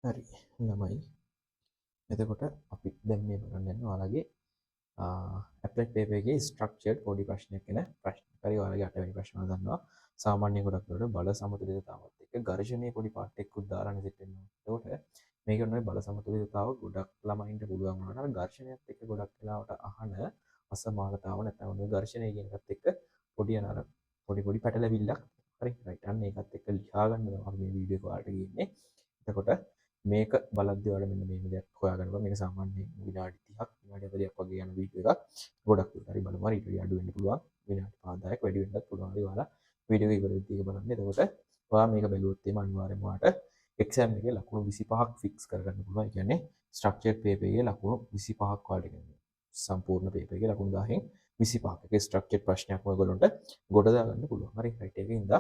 හරි ළමයි. එතකොට අපි දැන් මේ බලන්න යනවා ඔයාලගේ ඇප්ලයිඩ් පේපර් එකේ ස්ට්‍රක්චර්ඩ් පොඩි ප්‍රශ්නයක් ගැන ප්‍රශ්න. හරි ඔයාලගේ 8 වෙනි ප්‍රශ්න වල දන්නවා. සාමාන්‍ය ගොඩක් වලට බල සමතුලිතතාවත් එක්ක ඝර්ෂණයේ පොඩි පාර්ට් එකකුත් දාලානේ සෙට් වෙනවා. එතකොට මේක ඔන්න ඔය බල සමතුලිතතාව ගොඩක් ළමයින්ට පුළුවන් වුණාට අර ඝර්ෂණයත් එක්ක ගොඩක් වෙලාවට අහන අසමානතාව නැත්නම් ඔන්න ඔය ඝර්ෂණය කියන එකත් එක්ක පොඩි අර පොඩි පැටලවිල්ලක්. හරි රයිට් අන්න ඒකත් එක්ක ලියා ගන්න තමයි අපි මේ වීඩියෝ එක ඔයාලට ගේන්නේ. එතකොට මේක බලද්දී ඔයාලා මෙන්න මේ දෙයක් හොයාගන්න බෑ. මේක සාමාන්‍යයෙන් විනාඩි 30ක් විනාඩි 40ක් වගේ යන වීඩියෝ එකක්. ගොඩක් දුරට හරි බලමු. හරි ඊට වඩා අඩු වෙන්න පුළුවන්. විනාඩි 5-10ක් වැඩි වෙන්නත් පුළුවන්. හරි ඔයාලා වීඩියෝ එක ඉවර වෙද්දී ඒක බලන්න. එතකොට ඔයා මේක බැලුවොත් එimhe අනිවාර්යෙන්ම ඔයාලට එක්සෑම් එකේ ලකුණු 25ක් ෆික්ස් කරගන්න පුළුවන්. ඒ කියන්නේ ස්ට්‍රක්චර්ඩ් පේපර් එකේ ලකුණු 25ක් ඔයාලට කියන්නේ සම්පූර්ණ පේපර් එකේ ලකුණු 10න් 25ක්. ඒක ස්ට්‍රක්චර්ඩ් ප්‍රශ්නයක් ඔයගොල්ලන්ට ගොඩ දාගන්න පුළුවන්. හරි රයිට් ඒකින්ද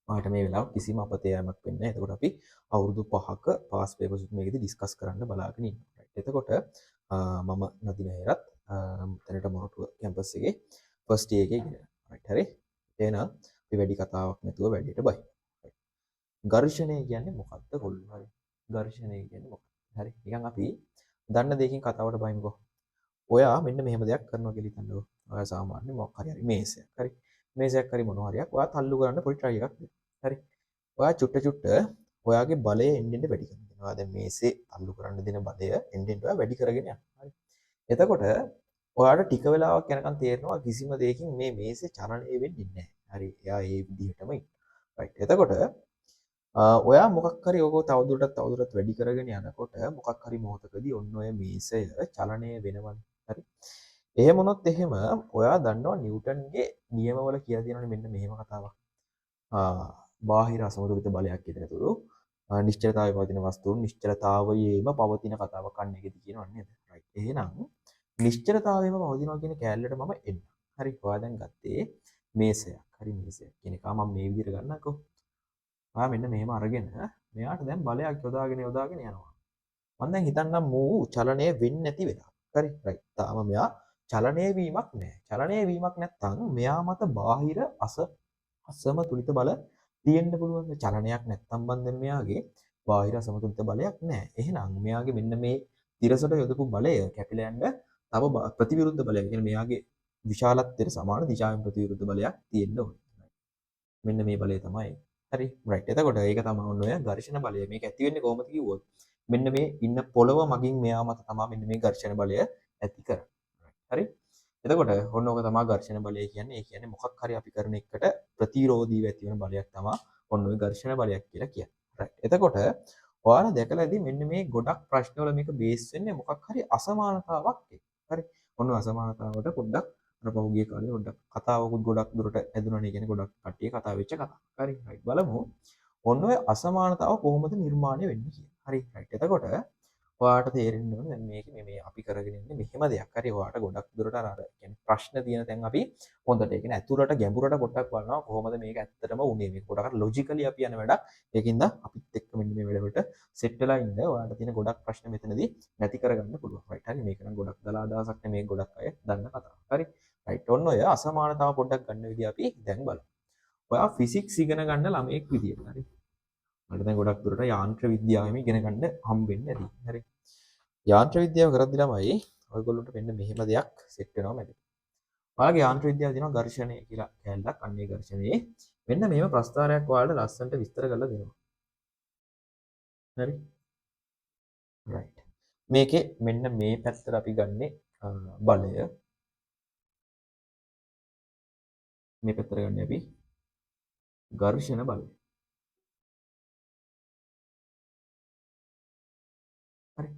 ඔයාලට මේ වෙලාව කිසිම අපතේයමක් වෙන්නේ නැහැ. එතකොට අපි අවුරුදු 5ක පාස් පේපර්ස් උත් මේකෙදි ඩිස්කස් කරන්න බලාගෙන ඉන්නවා. රයිට්. එතකොට මම නදින හේරත් දැනට මොරටුව කැම්පස් එකේ ෆස්ට් ඉයර් එකේ ඉගෙනගෙන. රයිට් හරි. එහෙනම් අපි වැඩි කතාවක් නැතුව වැඩේට බයි. ඝර්ෂණය කියන්නේ මොකක්ද කොල්ලෝ? හරි. ඝර්ෂණය කියන්නේ මොකක්ද? හරි. නිකන් අපි දන්න දෙයකින් කතාවට බයිමුකෝ. ඔයා මෙන්න මෙහෙම දෙයක් කරනවා කියලා හිතන්නකෝ. ඔයා සාමාන්‍ය මොකක් හරි මේසයක්. හරි. මේසයක් හරි මොනවා හරියක් ඔයා තල්ලු කරන්න පොඩි try එකක් දෙන්න. හරි. ඔයා චුට්ට ඔයාගේ බලය එන්න වැඩි කරගෙන යනවා. දැන් මේසේ තල්ලු කරන්න දෙන බලය එන්න ඔයා වැඩි කරගෙන යනවා. හරි. එතකොට ඔයාට ටික වෙලාවක් යනකම් තේරෙනවා කිසිම දෙයකින් මේ මේසේ චලනය වෙන්නේ නැහැ. හරි. එයා ඒ විදිහටම ඉන්නවා. රයිට්. එතකොට ඔයා මොකක් හරි ඕක තවදුරටත් වැඩි කරගෙන යනකොට මොකක් හරි මොහොතකදී ඔන්න ඔය මේසය චලනය වෙනවනේ. හරි. එහෙම වුණොත් එහෙම ඔයා දන්නවා නිව්ටන්ගේ නියමවල කියලා තියෙනවනේ මෙන්න මෙහෙම කතාවක්. බාහිර අසමතුලිත බලයක් කියනතුරු නිශ්චලතාවයේ පවතින වස්තුන් නිශ්චලතාවයේම පවතින කතාවක් අන්න එකදී කියනවා නේද? රයිට්. එහෙනම් නිශ්චලතාවයේම පවතිනවා කියන කෑල්ලට මම එන්න. හරි. ඔයා දැන් ගත්තේ මේසයක්. හරි මේසයක් කියන එක මම මේ විදිහට ගන්නකෝ. ඔයා මෙන්න මෙහෙම අරගෙන මෙයාට දැන් බලයක් යොදාගෙන යනවා. මම දැන් හිතන්නම් මූ චලනය වෙන්නේ නැති වෙලා. හරි. රයිට්. තාම මෙයා චලනය වීමක් නැහැ. චලනය වීමක් නැත්තම් මෙයා මත බාහිර අසමතුලිත බල තියෙන්න පුළුවන්. චලනයක් නැත්තම් බන්දෙන් මෙයාගේ බාහිර අසමතුලිත බලයක් නැහැ. එහෙනම් මෙයාගේ මෙන්න මේ තිරසට යොදපු බලය කැපිලා යන්න තව ප්‍රතිවිරුද්ධ බලයක්. කියන්නේ මෙයාගේ විශාලත්වයට සමාන දිශාවෙන් ප්‍රතිවිරුද්ධ බලයක් තියෙන්න ඕනේ. මෙන්න මේ බලය තමයි. හරි රයිට්. එතකොට ඒක තමයි ඔන්න ඔය ඝර්ෂණ බලය. මේක ඇති වෙන්නේ කොහොමද කිව්වොත් මෙන්න මේ ඉන්න පොළව මගින් මෙයා මත තමයි මෙන්න මේ ඝර්ෂණ බලය ඇති කරන්නේ. හරි. එතකොට ඔන්න ඕක තමයි ඝර්ෂණ බලය කියන්නේ. ඒ කියන්නේ මොකක් හරි අපි කරන එකට ප්‍රතිරෝධීව ඇති වෙන බලයක් තමයි ඔන්න ඔය ඝර්ෂණ බලයක් කියලා කියන්නේ. රයිට්. එතකොට ඔයාලා දැකලා ඇති මෙන්න මේ ගොඩක් ප්‍රශ්නවල මේක බේස් වෙන්නේ මොකක් හරි අසමානතාවක් එක්ක. හරි. ඔන්න අසමානතාවට පොඩ්ඩක් අර පහුගිය කාලේ පොඩ්ඩක් කතාවකුත් ගොඩක් දුරට ඇදුණානේ. කියන්නේ ගොඩක් කට්ටිය කතා වෙච්ච කතාවක්. හරි. රයිට්. බලමු. ඔන්න ඔය අසමානතාව කොහොමද නිර්මාණය වෙන්නේ කියලා. හරි. රයිට්. එතකොට ඔයාට තේරෙන්න ඕනේ දැන් මේක මේ අපි කරගෙන ඉන්නේ මෙහෙම දෙයක්. හරි. ඔයාට ගොඩක් දුරට අර කියන්නේ ප්‍රශ්න තියෙන තැන් අපි හොඳට ඒ කියන්නේ ඇතුළට ගැඹුරට පොඩ්ඩක් බලනවා කොහොමද මේක ඇත්තටම උනේ. මේක පොඩ්ඩක් ලොජිකලි අපි යන වැඩක්. ඒකින්ද අපිත් එක්ක මෙන්න මේ වැඩවලට සෙට් වෙලා ඉන්න ඔයාලට තියෙන ගොඩක් ප්‍රශ්න මෙතනදී නැති කරගන්න පුළුවන්. රයිට්. හරි. මේක නම් ගොඩක් දලා අදහසක් නෙමේ ගොඩක් අය දන්න කතාවක්. හරි. රයිට්. ඔන්න ඔය අසමානතාව පොඩ්ඩක් ගන්න විදිහ අපි දැන් බලමු. ඔයා ෆිසික්ස් ඉගෙන ගන්න ළමයෙක් විදියට. හරි. මට දැන් ගොඩක් දුරට යාන්ත්‍ර විද්‍යාවෙම ඉගෙන ගන්න හම්බෙන්නේ ඇති. හරි. යාන්ත්‍ර විද්‍යාව කරද්දි ළමයි ඔයගොල්ලන්ට මෙන්න මෙහෙම දෙයක් සෙට් වෙනවා මැද. ඔයාලගේ යාන්ත්‍ර විද්‍යාව තියෙනවා ඝර්ෂණය කියලා කැලලක්. අන්නේ ඝර්ෂණයේ මෙන්න මෙහෙම ප්‍රස්තාරයක් ඔයාලට ලස්සනට විස්තර කරලා දෙනවා. හරි. රයිට්. මේකේ මෙන්න මේ පැත්තට අපි ගන්නේ බලය. මේ පැත්තට ගන්නේ අපි ඝර්ෂණ බලය. හරි.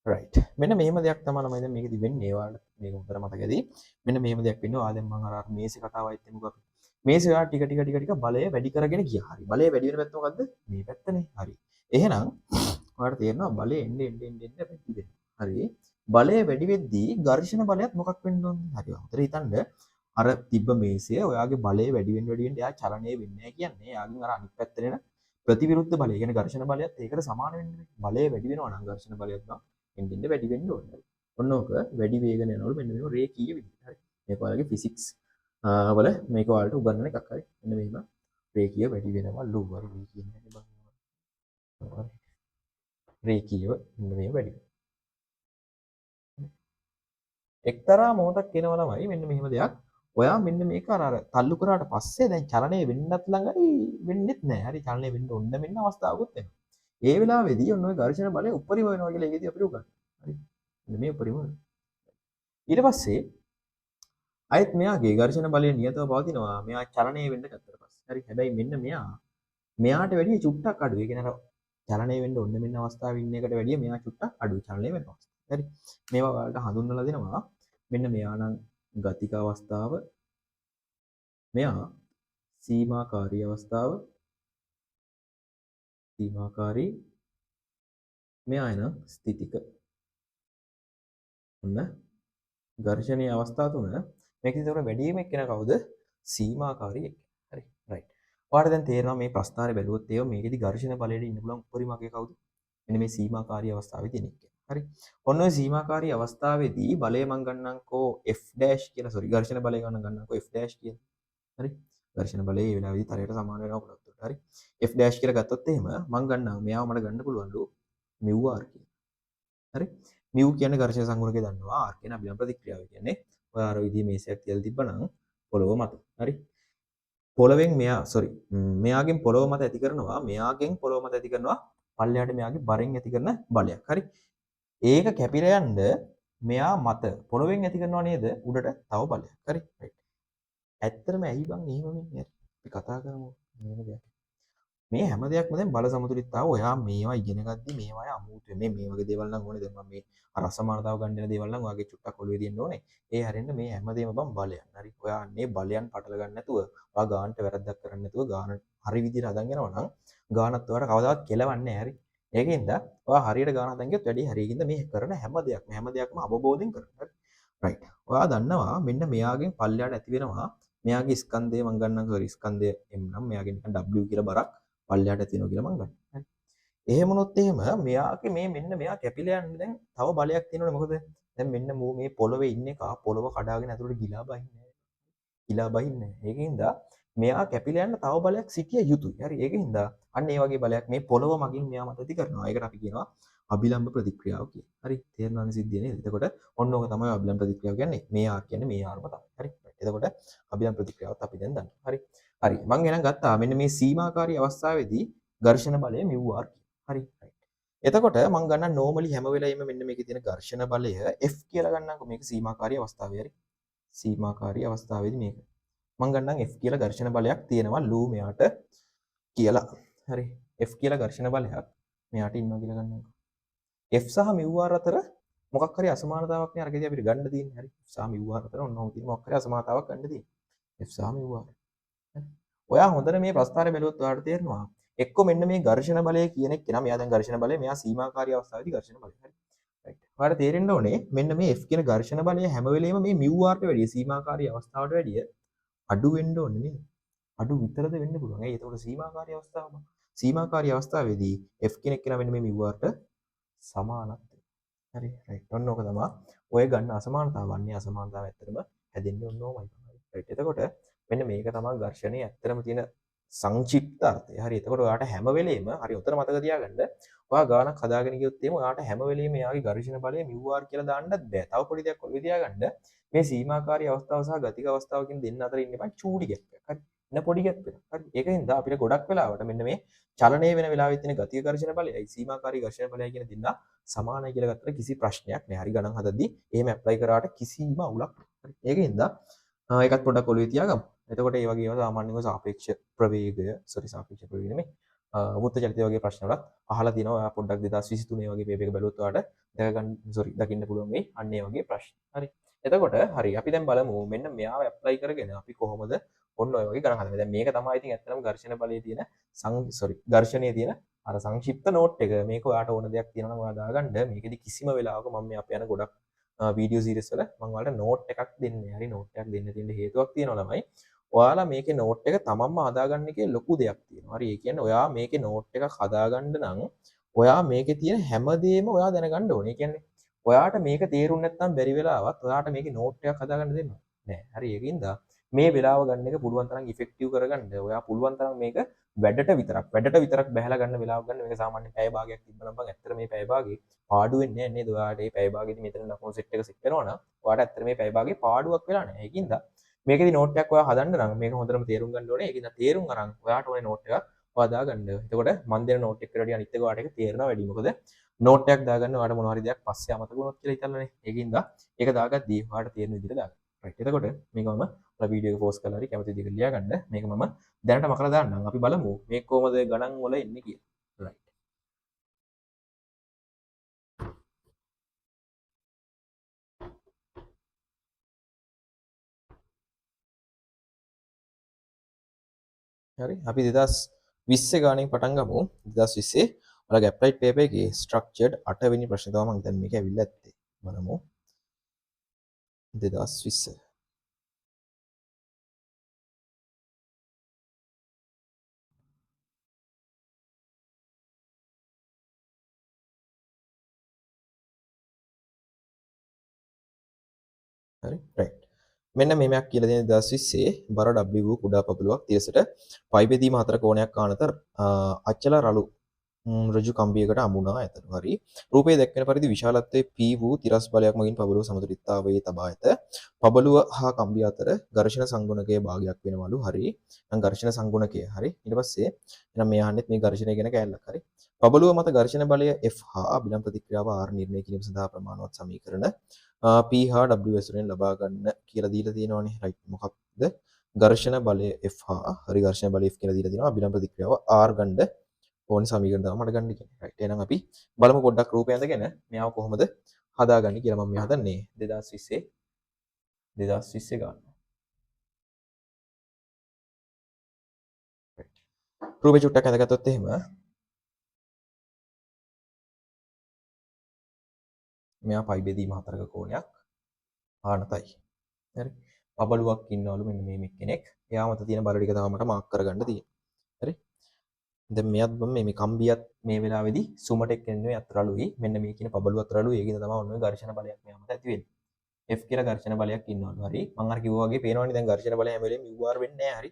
රයිට්. මෙන්න මෙහෙම දෙයක් තමයි ළමයි දැන් මේකෙදි වෙන්නේ. ඔයාලට මේක හොඳට මතක ඇති. මෙන්න මෙහෙම දෙයක් වෙන්නේ. ආ දැන් මම අර මේසේ කතාවයිත් එමුකෝ අපි. මේසේ ඔයාලා ටික බලය වැඩි කරගෙන ගියා. හරි. බලය වැඩි වෙන පැත්ත මොකද්ද? මේ පැත්තනේ. හරි. එහෙනම් ඔයාලට තේරෙනවා බලය එන්න වැඩි වෙනවා. හරි. බලය වැඩි වෙද්දී ඝර්ෂණ බලයත් මොකක් වෙන්න ඕනද? හරි. හොඳට හිතන්න. අර තිබ්බ මේසය ඔයාගේ බලය වැඩි වෙන්න එයා චලනය වෙන්නේ නැහැ කියන්නේ. එයාගෙන් අර අනිත් පැත්තට එන ප්‍රතිවිරුද්ධ බලය. කියන්නේ ඝර්ෂණ බලයත් ඒකට සමාන වෙන්නේ. බලය වැඩි වෙනවා නම් ඝර්ෂණ බලයත් නම් එන්න වැඩි වෙන්න ඕනේ. ඔන්න ඕක වැඩි වේගන යනවලු මෙන්න මේ රේඛීය විදිහට. හරි. මේක ඔයාලගේ ෆිසික්ස් වල මේක ඔයාලට උගන්වන එකක්. හරි. මෙන්න මෙහෙම රේඛීය වැඩි වෙනවලු. හරි. මේ කියන්නේ බං. රේඛීයව මෙන්න මේ වැඩි වෙනවා. එක්තරා මොහොතක් එනවා ළමයි මෙන්න මෙහෙම දෙයක්. ඔයා මෙන්න මේක අර තල්ලු කරාට පස්සේ දැන් චලනය වෙන්නත් ළඟයි වෙන්නෙත් නැහැ. හරි චලනය වෙන්න ඕන මෙන්න අවස්ථාවකුත් එනවා. ඒ වෙලාවේදී ඔන්න ඔය ඝර්ෂණ බලය උපරිම වෙනවා කියලා ඒකෙදී අපිට උගන්වනවා. හරි. මෙන්න මේ උපරිම වෙනවා. ඊට පස්සේ අයත් මෙයාගේ ඝර්ෂණ බලය නියතව පවතිනවා. මෙයා චලනය වෙන්න ගත්තට පස්සේ. හරි. හැබැයි මෙන්න මෙයාට වැඩිය චුට්ටක් අඩුයි. ඒ කියන්නේ අර චලනය වෙන්න ඕන මෙන්න අවස්ථාවේ ඉන්න එකට වැඩිය මෙයා චුට්ටක් අඩුයි චලනය වෙනවා. හරි. මේවා ඔයාලට හඳුන්වලා දෙනවා. මෙන්න මෙයා නම් ගතික අවස්ථාව, මෙයා සීමාකාරී අවස්ථාව, සීමාකාරී, මෙයා එන ස්ථිතික. ඔන්න ඝර්ෂණීය අවස්ථා තුන මේකේ තවර වැඩිම එක්කෙනා කවුද? සීමාකාරී එක්කෙනා. හරි. රයිට්. ඔයාලට දැන් තේරෙනවා මේ ප්‍රස්ථාරය බැලුවොත් ඒව මේකෙදි ඝර්ෂණ බලයට ඉන්න පුළුවන් උපරිම අගය කවුද? මෙන්න මේ සීමාකාරී අවස්ථාවේ තියෙන එක්කෙනා. හරි. ඔන්න ඔය සීමාකාරී අවස්ථාවේදී බලය මං ගන්නම්කෝ F' කියලා සෝරි ඝර්ෂණ බලය ගන්නම්කෝ F' කියලා. හරි. ඝර්ෂණ බලය මේ වෙලාවේදී තරයට සමාන වෙනවා පොඩක්. හරි. F' කියලා ගත්තොත් එහෙම මං ගන්නවා මෙයාව මට ගන්න පුළුවන්ලු μr කියලා. හරි. μ කියන්නේ ඝර්ෂණ සංගුණකේ දන්නවා r කියන අභිලම්බ ප්‍රතික්‍රියාව කියන්නේ ඔය අර විදිහේ මේසයක් තියලා තිබ්බනම් පොළොව මත. හරි. පොළවෙන් මෙයාගෙන් පොළොව මත ඇති කරනවා මෙයාගෙන් පොළොව මත ඇති කරනවා පල්ලෙහාට මෙයාගේ බරෙන් ඇති කරන බලයක්. හරි. ඒක කැපිලා යන්න මෙයා මත පොළොවෙන් ඇති කරනවා නේද උඩට තව බලයක්. හරි. රයිට්. ඇත්තටම ඇයි බං එහෙම වෙන්නේ? අපි කතා කරමු මේක දෙයක්. මේ හැම දෙයක්ම දැන් බල සමතුලිතතාව ඔයා මේවා ඉගෙන ගද්දි මේවායි අමුතු මේ වගේ දේවල් නම් ඕනේ. දැන් මම මේ අර අසමානතාව ගන්න දෙන දේවල් නම් ඔයාගේ චුට්ටක් ඔළුවේ තියෙන්න ඕනේ. ඒ හැරෙන්න මේ හැම දෙයක්ම බං බලයන්. හරි. ඔයා අන්නේ බලයන් පටල ගන්න නැතුව ඔයා ගානට වැරද්දක් කරන්නේ නැතුව ගාන හරි විදිහට හදන් යනවා නම් ගානත් ඔයාලට කවදාවත් කෙලවන්නේ නැහැ. හරි. ඒකින්ද ඔයා හරියට ගාන හදන් ගියොත් වැඩි හරි. ඒකින්ද මේ කරන හැම දෙයක්ම අවබෝධයෙන් කරන්න. හරි. රයිට්. ඔයා දන්නවා මෙන්න මෙයාගෙන් පල්ලයට ඇති වෙනවා මෙයාගේ ස්කන්ධය මං ගන්නම් සෝරි ස්කන්ධය M නම් මෙයාගේ නිකන් W කියලා බරක් පල්ලයට තියෙනවා කියලා මං ගන්න. හරි. එහෙම වුණොත් එහෙම මෙයාගේ මෙන්න මෙයා කැපිලා යන්න දැන් තව බලයක් තියෙනවනේ මොකද? දැන් මෙන්න මේ පොළවේ ඉන්න එක පොළව කඩාගෙන ඇතුළට ගිලා බහින්නේ නැහැ. ගිලා බහින්නේ නැහැ. ඒකින්ද මෙයා කැපිලා යන්න තව බලයක් සිටිය යුතුයි. හරි. ඒකින්ද අන්න ඒ වගේ බලයක් මේ පොළව මගින් මෙයා මත ඇති කරනවා. ඒකට අපි කියනවා අභිලම්බ ප්‍රතික්‍රියාව කියලා. හරි. තේරෙනවනේ සිද්ධිය නේද? එතකොට ඔන්න ඕක තමයි අභිලම්බ ප්‍රතික්‍රියාව කියන්නේ. මේ R කියන්නේ මේ Rම තමයි. හරි. එතකොට අභිලම්බ ප්‍රතික්‍රියාවත් අපි දැන් දන්නවා. හරි. හරි. මම එහෙනම් ගත්තා මෙන්න මේ සීමාකාරී අවස්ථාවේදී ඝර්ෂණ බලය μr කියලා. හරි. එතකොට මම ගන්න normally හැම වෙලෙම මෙන්න මේකේ තියෙන ඝර්ෂණ බලය F කියලා ගන්නම්කො මේක සීමාකාරී අවස්ථාවේ. හරි. සීමාකාරී අවස්ථාවේදී මේක මම ගන්නම් F කියලා ඝර්ෂණ බලයක් තියෙනවා ලූ මෙයාට කියලා. හරි. F කියලා ඝර්ෂණ බලයක් මෙයාට ඉන්නවා කියලා ගන්නම්කො. F සහ μr අතර මොකක් හරි අසමානතාවක් නේ අරගෙදී අපිට ගන්න තියෙන්නේ. හරි. F සහ μr අතර ඔන්නෝම තියෙන මොකක් හරි අසමානතාවක් ගන්න තියෙන්නේ. F සහ μr. හරි. ඔයා හොඳට මේ ප්‍රස්ථාරය බැලුවොත් ඔයාලට තේරෙනවා එක්ක මෙන්න මේ ඝර්ෂණ බලය කියන එක කෙනා මෙයා දැන් ඝර්ෂණ බලය මෙයා සීමාකාරී අවස්ථාවේදී ඝර්ෂණ බලය. හරි. රයිට්. ඔයාලට තේරෙන්න ඕනේ මෙන්න මේ F කියන ඝර්ෂණ බලය හැම වෙලෙම මේ μrට වැඩිය සීමාකාරී අවස්ථාවට වැඩිය අඩු වෙන්න ඕනේ නේද? අඩු විතරද වෙන්න පුළුවන්. ඇයි? ඒතකොට සීමාකාරී අවස්ථාවම. සීමාකාරී අවස්ථාවේදී F කෙනෙක් කෙනා මෙන්න මේ μrට සමානත්. හරි. රයිට්. ඔන්න ඕක තමයි ඔය ගන්න අසමානතාව. වන්නේ අසමානතාව ඇත්තටම හැදෙන්නේ ඔන්න ඕමයි. රයිට්. එතකොට මෙන්න මේක තමයි ඝර්ෂණයේ ඇත්තටම තියෙන සංක්ෂිප්ත අර්ථය. හරි. එතකොට ඔයාට හැම වෙලෙම හරි උතර මතක තියාගන්න. ඔයා ගානක් හදාගෙන ගියොත් එහෙම ඔයාට හැම වෙලෙම එයාගේ ඝර්ෂණ බලය μr කියලා දාන්නත් බෑ. තව පොඩි දෙයක් ඔළුවේ තියාගන්න. මේ සීමාකාරී අවස්ථාව සහ ගතික අවස්ථාව කියන දෙන්න අතර ඉන්න බෑ චූටි ගැප් එකක්. හරි. ඉන්න පොඩි ගැප් එකක්. හරි. ඒකින්ද අපිට ගොඩක් වෙලාවට මෙන්න මේ චලනය වෙන වෙලාවෙත් තියෙන ගතික ඝර්ෂණ බලයයි සීමාකාරී ඝර්ෂණ බලයයි කියන දෙන්න සමානයි කියලා ගත්තට කිසි ප්‍රශ්නයක් නෑ. හරි. ගණන් හදද්දී එහෙම ඇප්ලයි කරාට කිසිම අවුලක් නෑ. හරි. ඒකින්ද ඒකත් පොඩ්ඩක් ඔළුවේ තියාගමු. එතකොට ඒ වගේම සාමාන්‍යව සාපේක්ෂ ප්‍රවේගය සාපේක්ෂ ප්‍රවේගය නෙමෙයි වෘත්ත චලිතය වගේ ප්‍රශ්න වලත් අහලා තිනවා. ඔයා පොඩ්ඩක් 2023 වගේ පේපර් එක බැලුවොත් ඔයාලට දකින්න පුළුවන් වෙයි අන්න ඒ වගේ ප්‍රශ්න. හරි. එතකොට හරි අපි දැන් බලමු මෙන්න මෙයාව ඇප්ලයි කරගෙන අපි කොහොමද ඔන්න ඔය වගේ ගණන් හදන්නේ. දැන් මේක තමයි ඉතින් ඇත්තටම ඝර්ෂණ බලයේ තියෙන ඝර්ෂණයේ තියෙන අර සංක්ෂිප්ත නෝට් එක. මේක ඔයාට ඕන දෙයක් තියෙනවා නම් ඔයා දාගන්න. මේකෙදි කිසිම වෙලාවක මම මේ අප යන ගොඩක් වීඩියෝ සීරීස් වල මම ඔයාලට නෝට් එකක් දෙන්නේ. හරි. නෝට් එකක් දෙන්න තියෙන හේතුවක් තියෙනවා ළමයි. ඔයාලා මේකේ නෝට් එක තමන්ම හදාගන්න එකේ ලොකු දෙයක් තියෙනවා. හරි. ඒ කියන්නේ ඔයා මේකේ නෝට් එකක් හදාගන්න නම් ඔයා මේකේ තියෙන හැමදේම ඔයා දැනගන්න ඕනේ. ඒ කියන්නේ ඔයාට මේක තේරුම් නැත්නම් බැරි වෙලාවත් ඔයාට මේකේ නෝට් එකක් හදාගන්න දෙන්න නෑ. හරි. ඒකින්ද මේ වෙලාව ගන්න එක පුළුවන් තරම් ඉෆෙක්ටිව් කරගන්න. ඔයා පුළුවන් තරම් මේක වැඩට විතරක් බහැලා ගන්න වෙලාවක් ගන්න. මේක සාමාන්‍යයෙන් පැය භාගයක් තිබ්බනම් බං ඇත්තට මේ පැය භාගේ පාඩු වෙන්නේ නැහැ නේද? ඔයාට මේ පැය භාගෙදි මෙතන ලකුණු සෙට් එක සෙට් වෙනවා නම් ඔයාට ඇත්තට මේ පැය භාගේ පාඩුවක් වෙලා නැහැ. ඒකින්ද මේකෙදි නෝට් එකක් ඔයා හදන්න නම් මේක හොඳටම තේරුම් ගන්න ඕනේ. ඒකින්ද තේරුම් අරන් ඔයාට ඕනේ නෝට් එකක් ඔයා දාගන්න. එතකොට මම දෙන නෝට් එකට වඩා අනිත් එක ඔයාට ඒක තේරෙනවා වැඩි. මොකද නෝට් එකක් දාගන්න ඔයාට මොනවා හරි දෙයක් පස්සේ අමතක වුණොත් කියලා හිතන්නනේ. ඒකින්ද ඒක දාගද්දී ඔයාට තේරෙන විදිහට දාගන්න. රයිට්. එතකොට මේක මම ඔයාලා වීඩියෝ එක පෝස්ට් කරලා හරි කැමති විදිහකට ලියා ගන්න. මේක මම දැනට මකලා දාන්නම්. අපි බලමු මේක කොහොමද ගණන් වල එන්නේ කියලා. රයිට්. හරි. අපි 2020 ගානින් පටන් ගමු. 2020 ඔයාලගේ ඇප්ලයිඩ් පේපර් එකේ ස්ට්‍රක්චර්ඩ් 8 වෙනි ප්‍රශ්නේ තමයි මම දැන් මේක ඇවිල්ලා ඇත්තේ. බලමු. 2020 හරි රයිට්. මෙන්න මේමයක් කියලා දෙන 2020 බර W වූ කුඩා පබළුවක් තිරසට පයි බෙදීම 4 කෝණයක් කානත අචල රළු ඍජු කම්බියකට අමුණා ඇත. හරි. රූපයේ දැක්වෙන පරිදි විශාලත්වයේ P වූ තිරස් බලයක් මගින් පබළුව සමතුලිතතාවයේ තබා ඇත. පබළුව හා කම්බිය අතර ඝර්ෂණ සංගුණකයේ භාගයක් වෙනවලු. හරි. නම් ඝර්ෂණ සංගුණකය. හරි. ඊට පස්සේ එහෙනම් මේ අහන්නෙත් මේ ඝර්ෂණය ගැන කැලලක්. හරි. පබළුව මත ඝර්ෂණ බලය F හා අභිලම් ප්‍රතික්‍රියාව R නිර්ණය කිරීම සඳහා ප්‍රමාණවත් සමීකරණ P හා W වශයෙන් ලබා ගන්න කියලා දීලා තියෙනවානේ. රයිට්. මොකක්ද? ඝර්ෂණ බලය F හා හරි ඝර්ෂණ බලය F කියලා දීලා තියෙනවා. අභිලම් ප්‍රතික්‍රියාව R ගන්න ඕනි සමීකරණ තමයි මට ගන්න කියන්නේ. රයිට්. එහෙනම් අපි බලමු පොඩ්ඩක් රූපය ඇඳගෙන මෙයාව කොහොමද හදාගන්නේ කියලා. මම මේ හදන්නේ 2020 ගන්න. රයිට්. රූපේ චුට්ටක් ඇඳගත්තොත් එහෙම මෙයා පයි බෙදීම 4ක කෝණයක් ආනතයි. හරි. පබළුවක් ඉන්නවලු මෙන්න මේ කෙනෙක්. එයා මත තියෙන බල ටික තමයි මට මාක් කරගන්න තියෙන්නේ. හරි. දැන් මෙයත් මේ කම්බියත් මේ වෙලාවේදී සුමට එක්කෙනෙක් අතරලුයි. මෙන්න මේ කියන පබළුව අතරලුයි. ඒකින්ද තමයි ඔන්න ඔය ඝර්ෂණ බලයක් මෙයා මත ඇති වෙන්නේ. F කියලා ඝර්ෂණ බලයක් ඉන්නවලු. හරි. මම අර කිව්වා වගේ පේනවනේ දැන් ඝර්ෂණ බලය හැම වෙලේම UR වෙන්නේ නැහැ. හරි.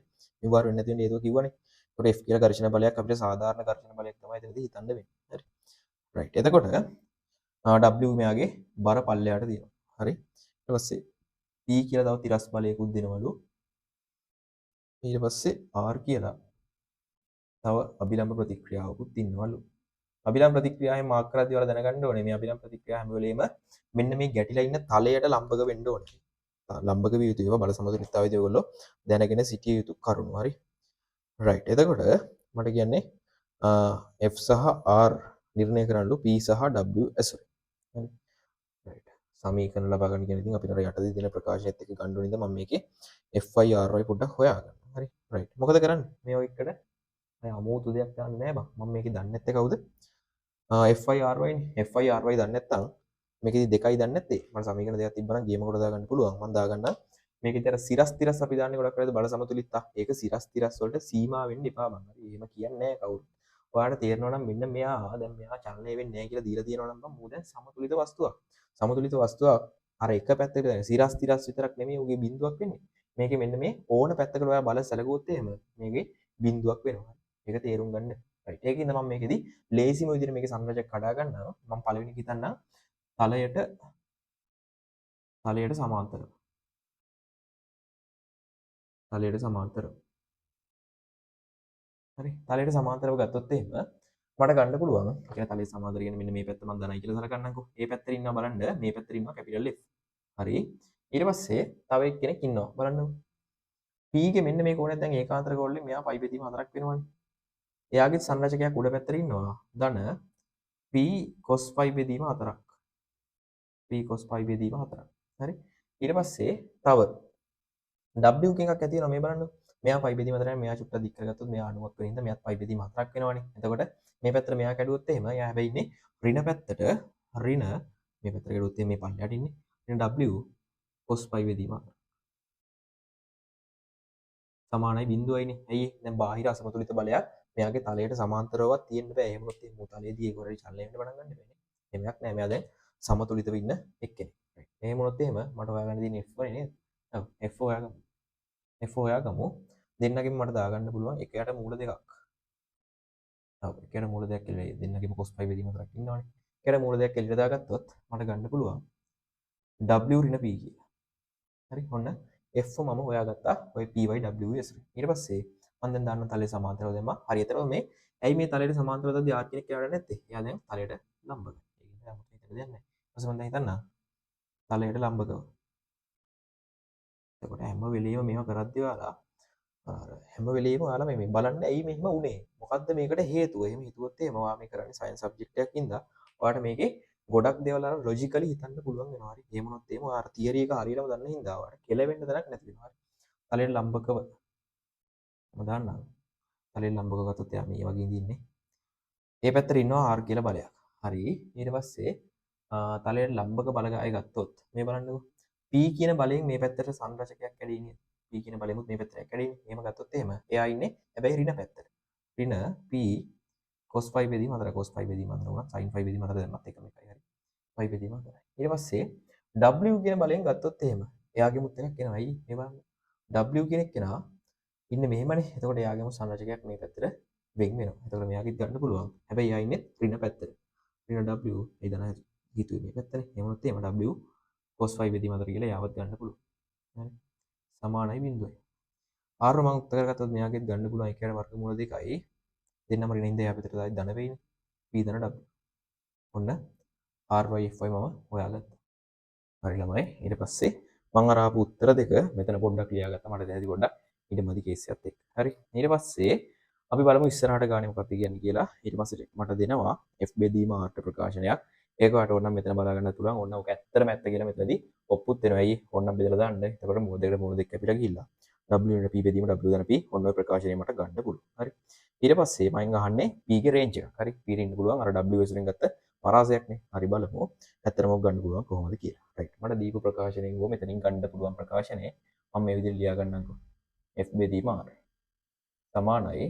UR වෙන්නේ නැති වෙන හේතුව කිව්වනේ. ඒකට F කියලා ඝර්ෂණ බලයක් අපිට සාධාරණ ඝර්ෂණ බලයක් තමයි එතනදී හිතන්න වෙන්නේ. හරි. රයිට්. එතකොට W මෙයාගේ බර පල්ලයට තියෙනවා. හරි. ඊට පස්සේ P කියලා තව තිරස් බලයකුත් දෙනවලු. ඊට පස්සේ R කියලා තව අභිලම්බ ප්‍රතික්‍රියාවකුත් ඉන්නවලු. අභිලම්බ ප්‍රතික්‍රියාවෙන් මාක් කරද්දී ඔයාලා දැනගන්න ඕනේ මේ අභිලම්බ ප්‍රතික්‍රියාව හැම වෙලේම මෙන්න මේ ගැටිලා ඉන්න තලයට ලම්බක වෙන්න ඕනේ. ලම්බක විය යුතු ඒවා බල සමතුලිතතාවයේදී ඔයගොල්ලෝ දැනගෙන සිටිය යුතු කරුණු. හරි. රයිට්. එතකොට මට කියන්නේ F සහ R නිර්ණය කරන්නලු P සහ W ඇසුරෙන්. හරි. රයිට්. සමීකරණ ලබා ගන්න කියන ඉතින් අපිට අර යටදී දෙන ප්‍රකාශයත් එක්ක ගන්න ඕනින්ද මම මේකේ FI RY පොඩ්ඩක් හොයාගන්න. හරි. රයිට්. මොකද කරන්නේ? මේ ඔය එකට මම අමුතු දෙයක් දාන්න නෑ බං. මම මේකේ දන්නේ නැත්තේ කවුද? FI RY නේ. FI RY දන්නේ නැත්නම් මේකෙදි දෙකයි දන්නේ නැත්තේ. මට සමීකරණ දෙකක් තිබ්බනම් ගේම කොට දාගන්න පුළුවන්. මම දාගන්නම්. මේකෙදි අර සිරස් තිරස් අපි දාන්නේ ගොඩක් වෙලාවට බල සමතුලිතතා. ඒක සිරස් තිරස් වලට සීමා වෙන්න එපා බං. හරි. එහෙම කියන්නේ නෑ කවුරු. ඔයාලට තේරෙනවා නම් මෙන්න මෙයා දැන් මෙයා චලනය වෙන්නේ නැහැ කියලා දීලා තියෙනවා නම් බං මූ දැන් සමතුලිත වස්තුවක්. සමතුලිත වස්තුවක් අර එක පැත්තකට දැන් සිරස් තිරස් විතරක් නෙමෙයි උගේ බිඳුවක් වෙන්නේ. මේකේ මෙන්න මේ ඕන පැත්තකට ඔයා බල සැලකුවොත් එහෙම මේකේ බිඳුවක් වෙනවා. ඒක තේරුම් ගන්න. රයිට්. ඒකින්ද මම මේකෙදි ලේසිම විදිහට මේකේ සංරචක කඩා ගන්නවා. මම පළවෙනි හිතන්නම් තලයට සමාන්තරව. තලයට සමාන්තරව. හරි. තලයට සමාන්තරව ගත්තොත් එහෙම මට ගන්න පුළුවන්. ඒ කියන්නේ තලයේ සමාන්තර කියන්නේ මෙන්න මේ පැත්ත මම ධනයි කියලා සලකන්නම්කෝ. මේ පැත්තේ ඉන්නවා බලන්න. මේ පැත්තේ ඉන්නවා කැපිටල් F. හරි. ඊට පස්සේ තව එක්කෙනෙක් ඉන්නවා. බලන්නකෝ. P ගේ මෙන්න මේ කෝණයක් දැන් ඒකාන්තර කෝණයෙන් මෙයා පයි බෙදීම 4ක් වෙනවනේ. එයාගේ සංරචකයක් උඩ පැත්තට ඉන්නවා. ධන P cos පයි බෙදීම 4ක්. P cos පයි බෙදීම 4ක්. හරි. ඊට පස්සේ තව W එකක් ඇති වෙනවා මේ බලන්න. මෙයා පයි බෙදීම 4යි මෙයා චුට්ටක් දික් කරගත්තොත් මෙයා අණුවක් වෙන හින්දා මෙයාත් පයි බෙදීම 4ක් වෙනවනේ. එතකොට මේ පැත්තට මෙයා කැඩුවොත් එහෙම එයා හැබැයි ඉන්නේ ඍණ පැත්තට ඍණ මේ පැත්තට කැඩුවොත් මේ පල්ලයට ඉන්නේ. එහෙනම් W cos පයි බෙදීම 4. සමානයි බිඳුවයිනේ. ඇයි දැන් බාහිර අසමතුලිත බලයක් මෙයාගේ තලයට සමාන්තරවවත් තියෙන්න බෑ. එහෙම වුණොත් මේ තලයේදී ඒක හොරේ චලනය වෙන්න පටන් ගන්න බෑනේ. එහෙමයක් නෑ. මෙයා දැන් සමතුලිතව ඉන්න එක්කෙනෙක්. එහෙම වුණොත් එහෙම මට හොයාගන්න තියෙන්නේ F වනේ නේද? ඔව් F හොයාගන්න. F හොයාගමු. දෙන්නගෙම මට දාගන්න පුළුවන් එකයට මූල දෙකක්. ඔව් එකයට මූල දෙකක් කියලා දෙන්නගෙම cos phi බෙදීම කරක් ඉන්නවනේ. එකයට මූල දෙකක් එළියට දාගත්තොත් මට ගන්න පුළුවන් W ඍණ P කියලා. හරි ඔන්න F මම හොයාගත්තා ඔය PY WS. ඊට පස්සේ මම දැන් දාන්න තලයේ සමාන්තරව දැම්මා. හරියටම මේ ඇයි මේ තලයට සමාන්තරව දාද්දි R කෙනෙක් කියලා නැත්තේ? එයා දැන් තලයට ලම්බකයි. ඒක නිසා මම හිතන්න දෙයක් නැහැ. ඊට පස්සේ මම දැන් හිතන්නම් තලයට ලම්බකව. එතකොට හැම වෙලෙම මේව කරද්දී ඔයාලා හැම වෙලෙම ඔයාලා මේ බලන්න ඇයි මෙහෙම උනේ? මොකද්ද මේකට හේතුව? එහෙම හිතුවොත් එහෙම ඔයා මේ කරන්නේ සයන්ස් සබ්ජෙක්ට් එකක් ඉඳලා ඔයාලට මේකේ ගොඩක් දේවල් අර ලොජිකලි හිතන්න පුළුවන් වෙනවා. හරි. එහෙම වුණොත් එහෙම ඔයාලා තියරි එක හරියටම දන්න හින්දා ඔයාලට කෙලවෙන්න තැනක් නැති වෙනවා. හරි. තලයට ලම්බකව මම දාන්නම්. තලයට ලම්බකව ගත්තොත් එයා මේ වගේ ඉඳින්නේ. මේ පැත්තට ඉන්නවා R කියලා බලයක්. හරි. ඊට පස්සේ තලයට ලම්බක බලය ගත්තොත් මේ බලන්නකෝ. P කියන බලයෙන් මේ පැත්තට සංරචකයක් ඇදී ඉන්නේ. P කියන බලෙමුත් මේ පැත්තට ඇදෙන්නේ. එහෙම ගත්තොත් එහෙම එයා ඉන්නේ හැබැයි ඍණ පැත්තට. ඍණ P cos phi බෙදීම අතර cos phi බෙදීම අතර උනා sin phi බෙදීම අතර දැම්මත් එකම එකයි. හරි. phi බෙදීම අතරයි. ඊට පස්සේ W කියන බලයෙන් ගත්තොත් එහෙම එයාගෙමුත් එකක් එනවා. අයි මේ බලන්න. W කියන කෙනා ඉන්නේ මෙහෙමනේ. එතකොට එයාගෙම සංරචකයක් මේ පැත්තට වෙන් වෙනවා. එතකොට මෙයාගෙත් ගන්න පුළුවන්. හැබැයි එයා ඉන්නේ ඍණ පැත්තට. ඍණ W ඒ දන හිතුවේ මේ පැත්තනේ. එහෙම වුණොත් එහෙම W cos phi බෙදීම අතර කියලා යාවත් ගන්න පුළුවන්. හරි. සමානයි බිඳුවයි. R මම උත්තර කරගත්තොත් මෙයාගෙත් ගන්න පුළුවන් එකයට වර්ගමූල 2යි. දෙන්නම ඍණින්ද එයා පැත්තට දායි ධන වෙයිනේ. P ධන W. ඔන්න RY FY මම හොයාගත්තා. හරි ළමයි. ඊට පස්සේ මම අර ආපු උත්තර දෙක මෙතන පොඩ්ඩක් ලියාගත්තා. මට දැනදි පොඩ්ඩක් ඊට මදි කේස් එකත් එක්ක. හරි. ඊට පස්සේ අපි බලමු ඉස්සරහට ගානේ මොකක්ද කියන්නේ කියලා. ඊට පස්සේ මට දෙනවා F බෙදීම R ප්‍රකාශනයක්. ඒක වට ඕනනම් මෙතන බලා ගන්න පුළුවන්. ඕන ඔක ඇත්තටම ඇත්ත කියලා මෙතනදී ඔප්පුත් වෙනවා. ඇයි? ඕනනම් බෙදලා දාන්න. එතකොට මූල දෙකට මූල දෙක කැපිලා ගිහිල්ලා. W න P බෙදීම W ධන P ඔන්න ඔය ප්‍රකාශනය මට ගන්න පුළුවන්. හරි. ඊට පස්සේ මම අහන්නේ P ගේ රේන්ජ් එක. හරි. P ට ඉන්න පුළුවන් අර W වලින් ගත්ත පරාසයක්නේ. හරි බලමු. ඇත්තටම ඔක ගන්න පුළුවන් කොහොමද කියලා. රයිට්. මට දීපු ප්‍රකාශනයෙන් ගෝ මෙතනින් ගන්න පුළුවන් ප්‍රකාශනය මම මේ විදිහට ලියා ගන්නම්කෝ. F බෙදීම R සමානයි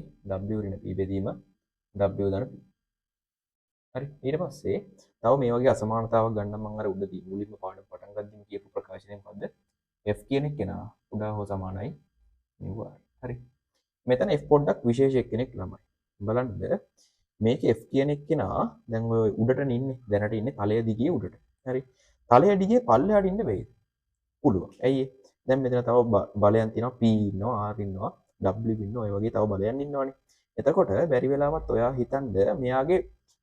W ඍණ P බෙදීම W ධන P. හරි. ඊට පස්සේ තව මේ වගේ අසමානතාවක් ගන්න මම අර උඩදී මුලින්ම පාඩම පටන් ගද්දිම කියපු ප්‍රකාශනය මොකද්ද? F කියන කෙනා උඩා හෝ සමානයි mu R. හරි. මෙතන F පොඩ්ඩක් විශේෂ එක්කෙනෙක් ළමයි. බලන්න මේක F කියන එක්කෙනා දැන් ඔය උඩට ඉන්නේ. දැනට ඉන්නේ තලය දිගේ උඩට. හරි. තලය දිගේ පල්ලෙහාට ඉන්න බැයිද? පුළුවන්. ඇයි ඒ? දැන් මෙතන තව බලයන් තියෙනවා P ඉන්නවා R ඉන්නවා W ඉන්නවා ඔය වගේ තව බලයන් ඉන්නවනේ. එතකොට බැරි වෙලාවත් ඔයා හිතන්න මෙයාගේ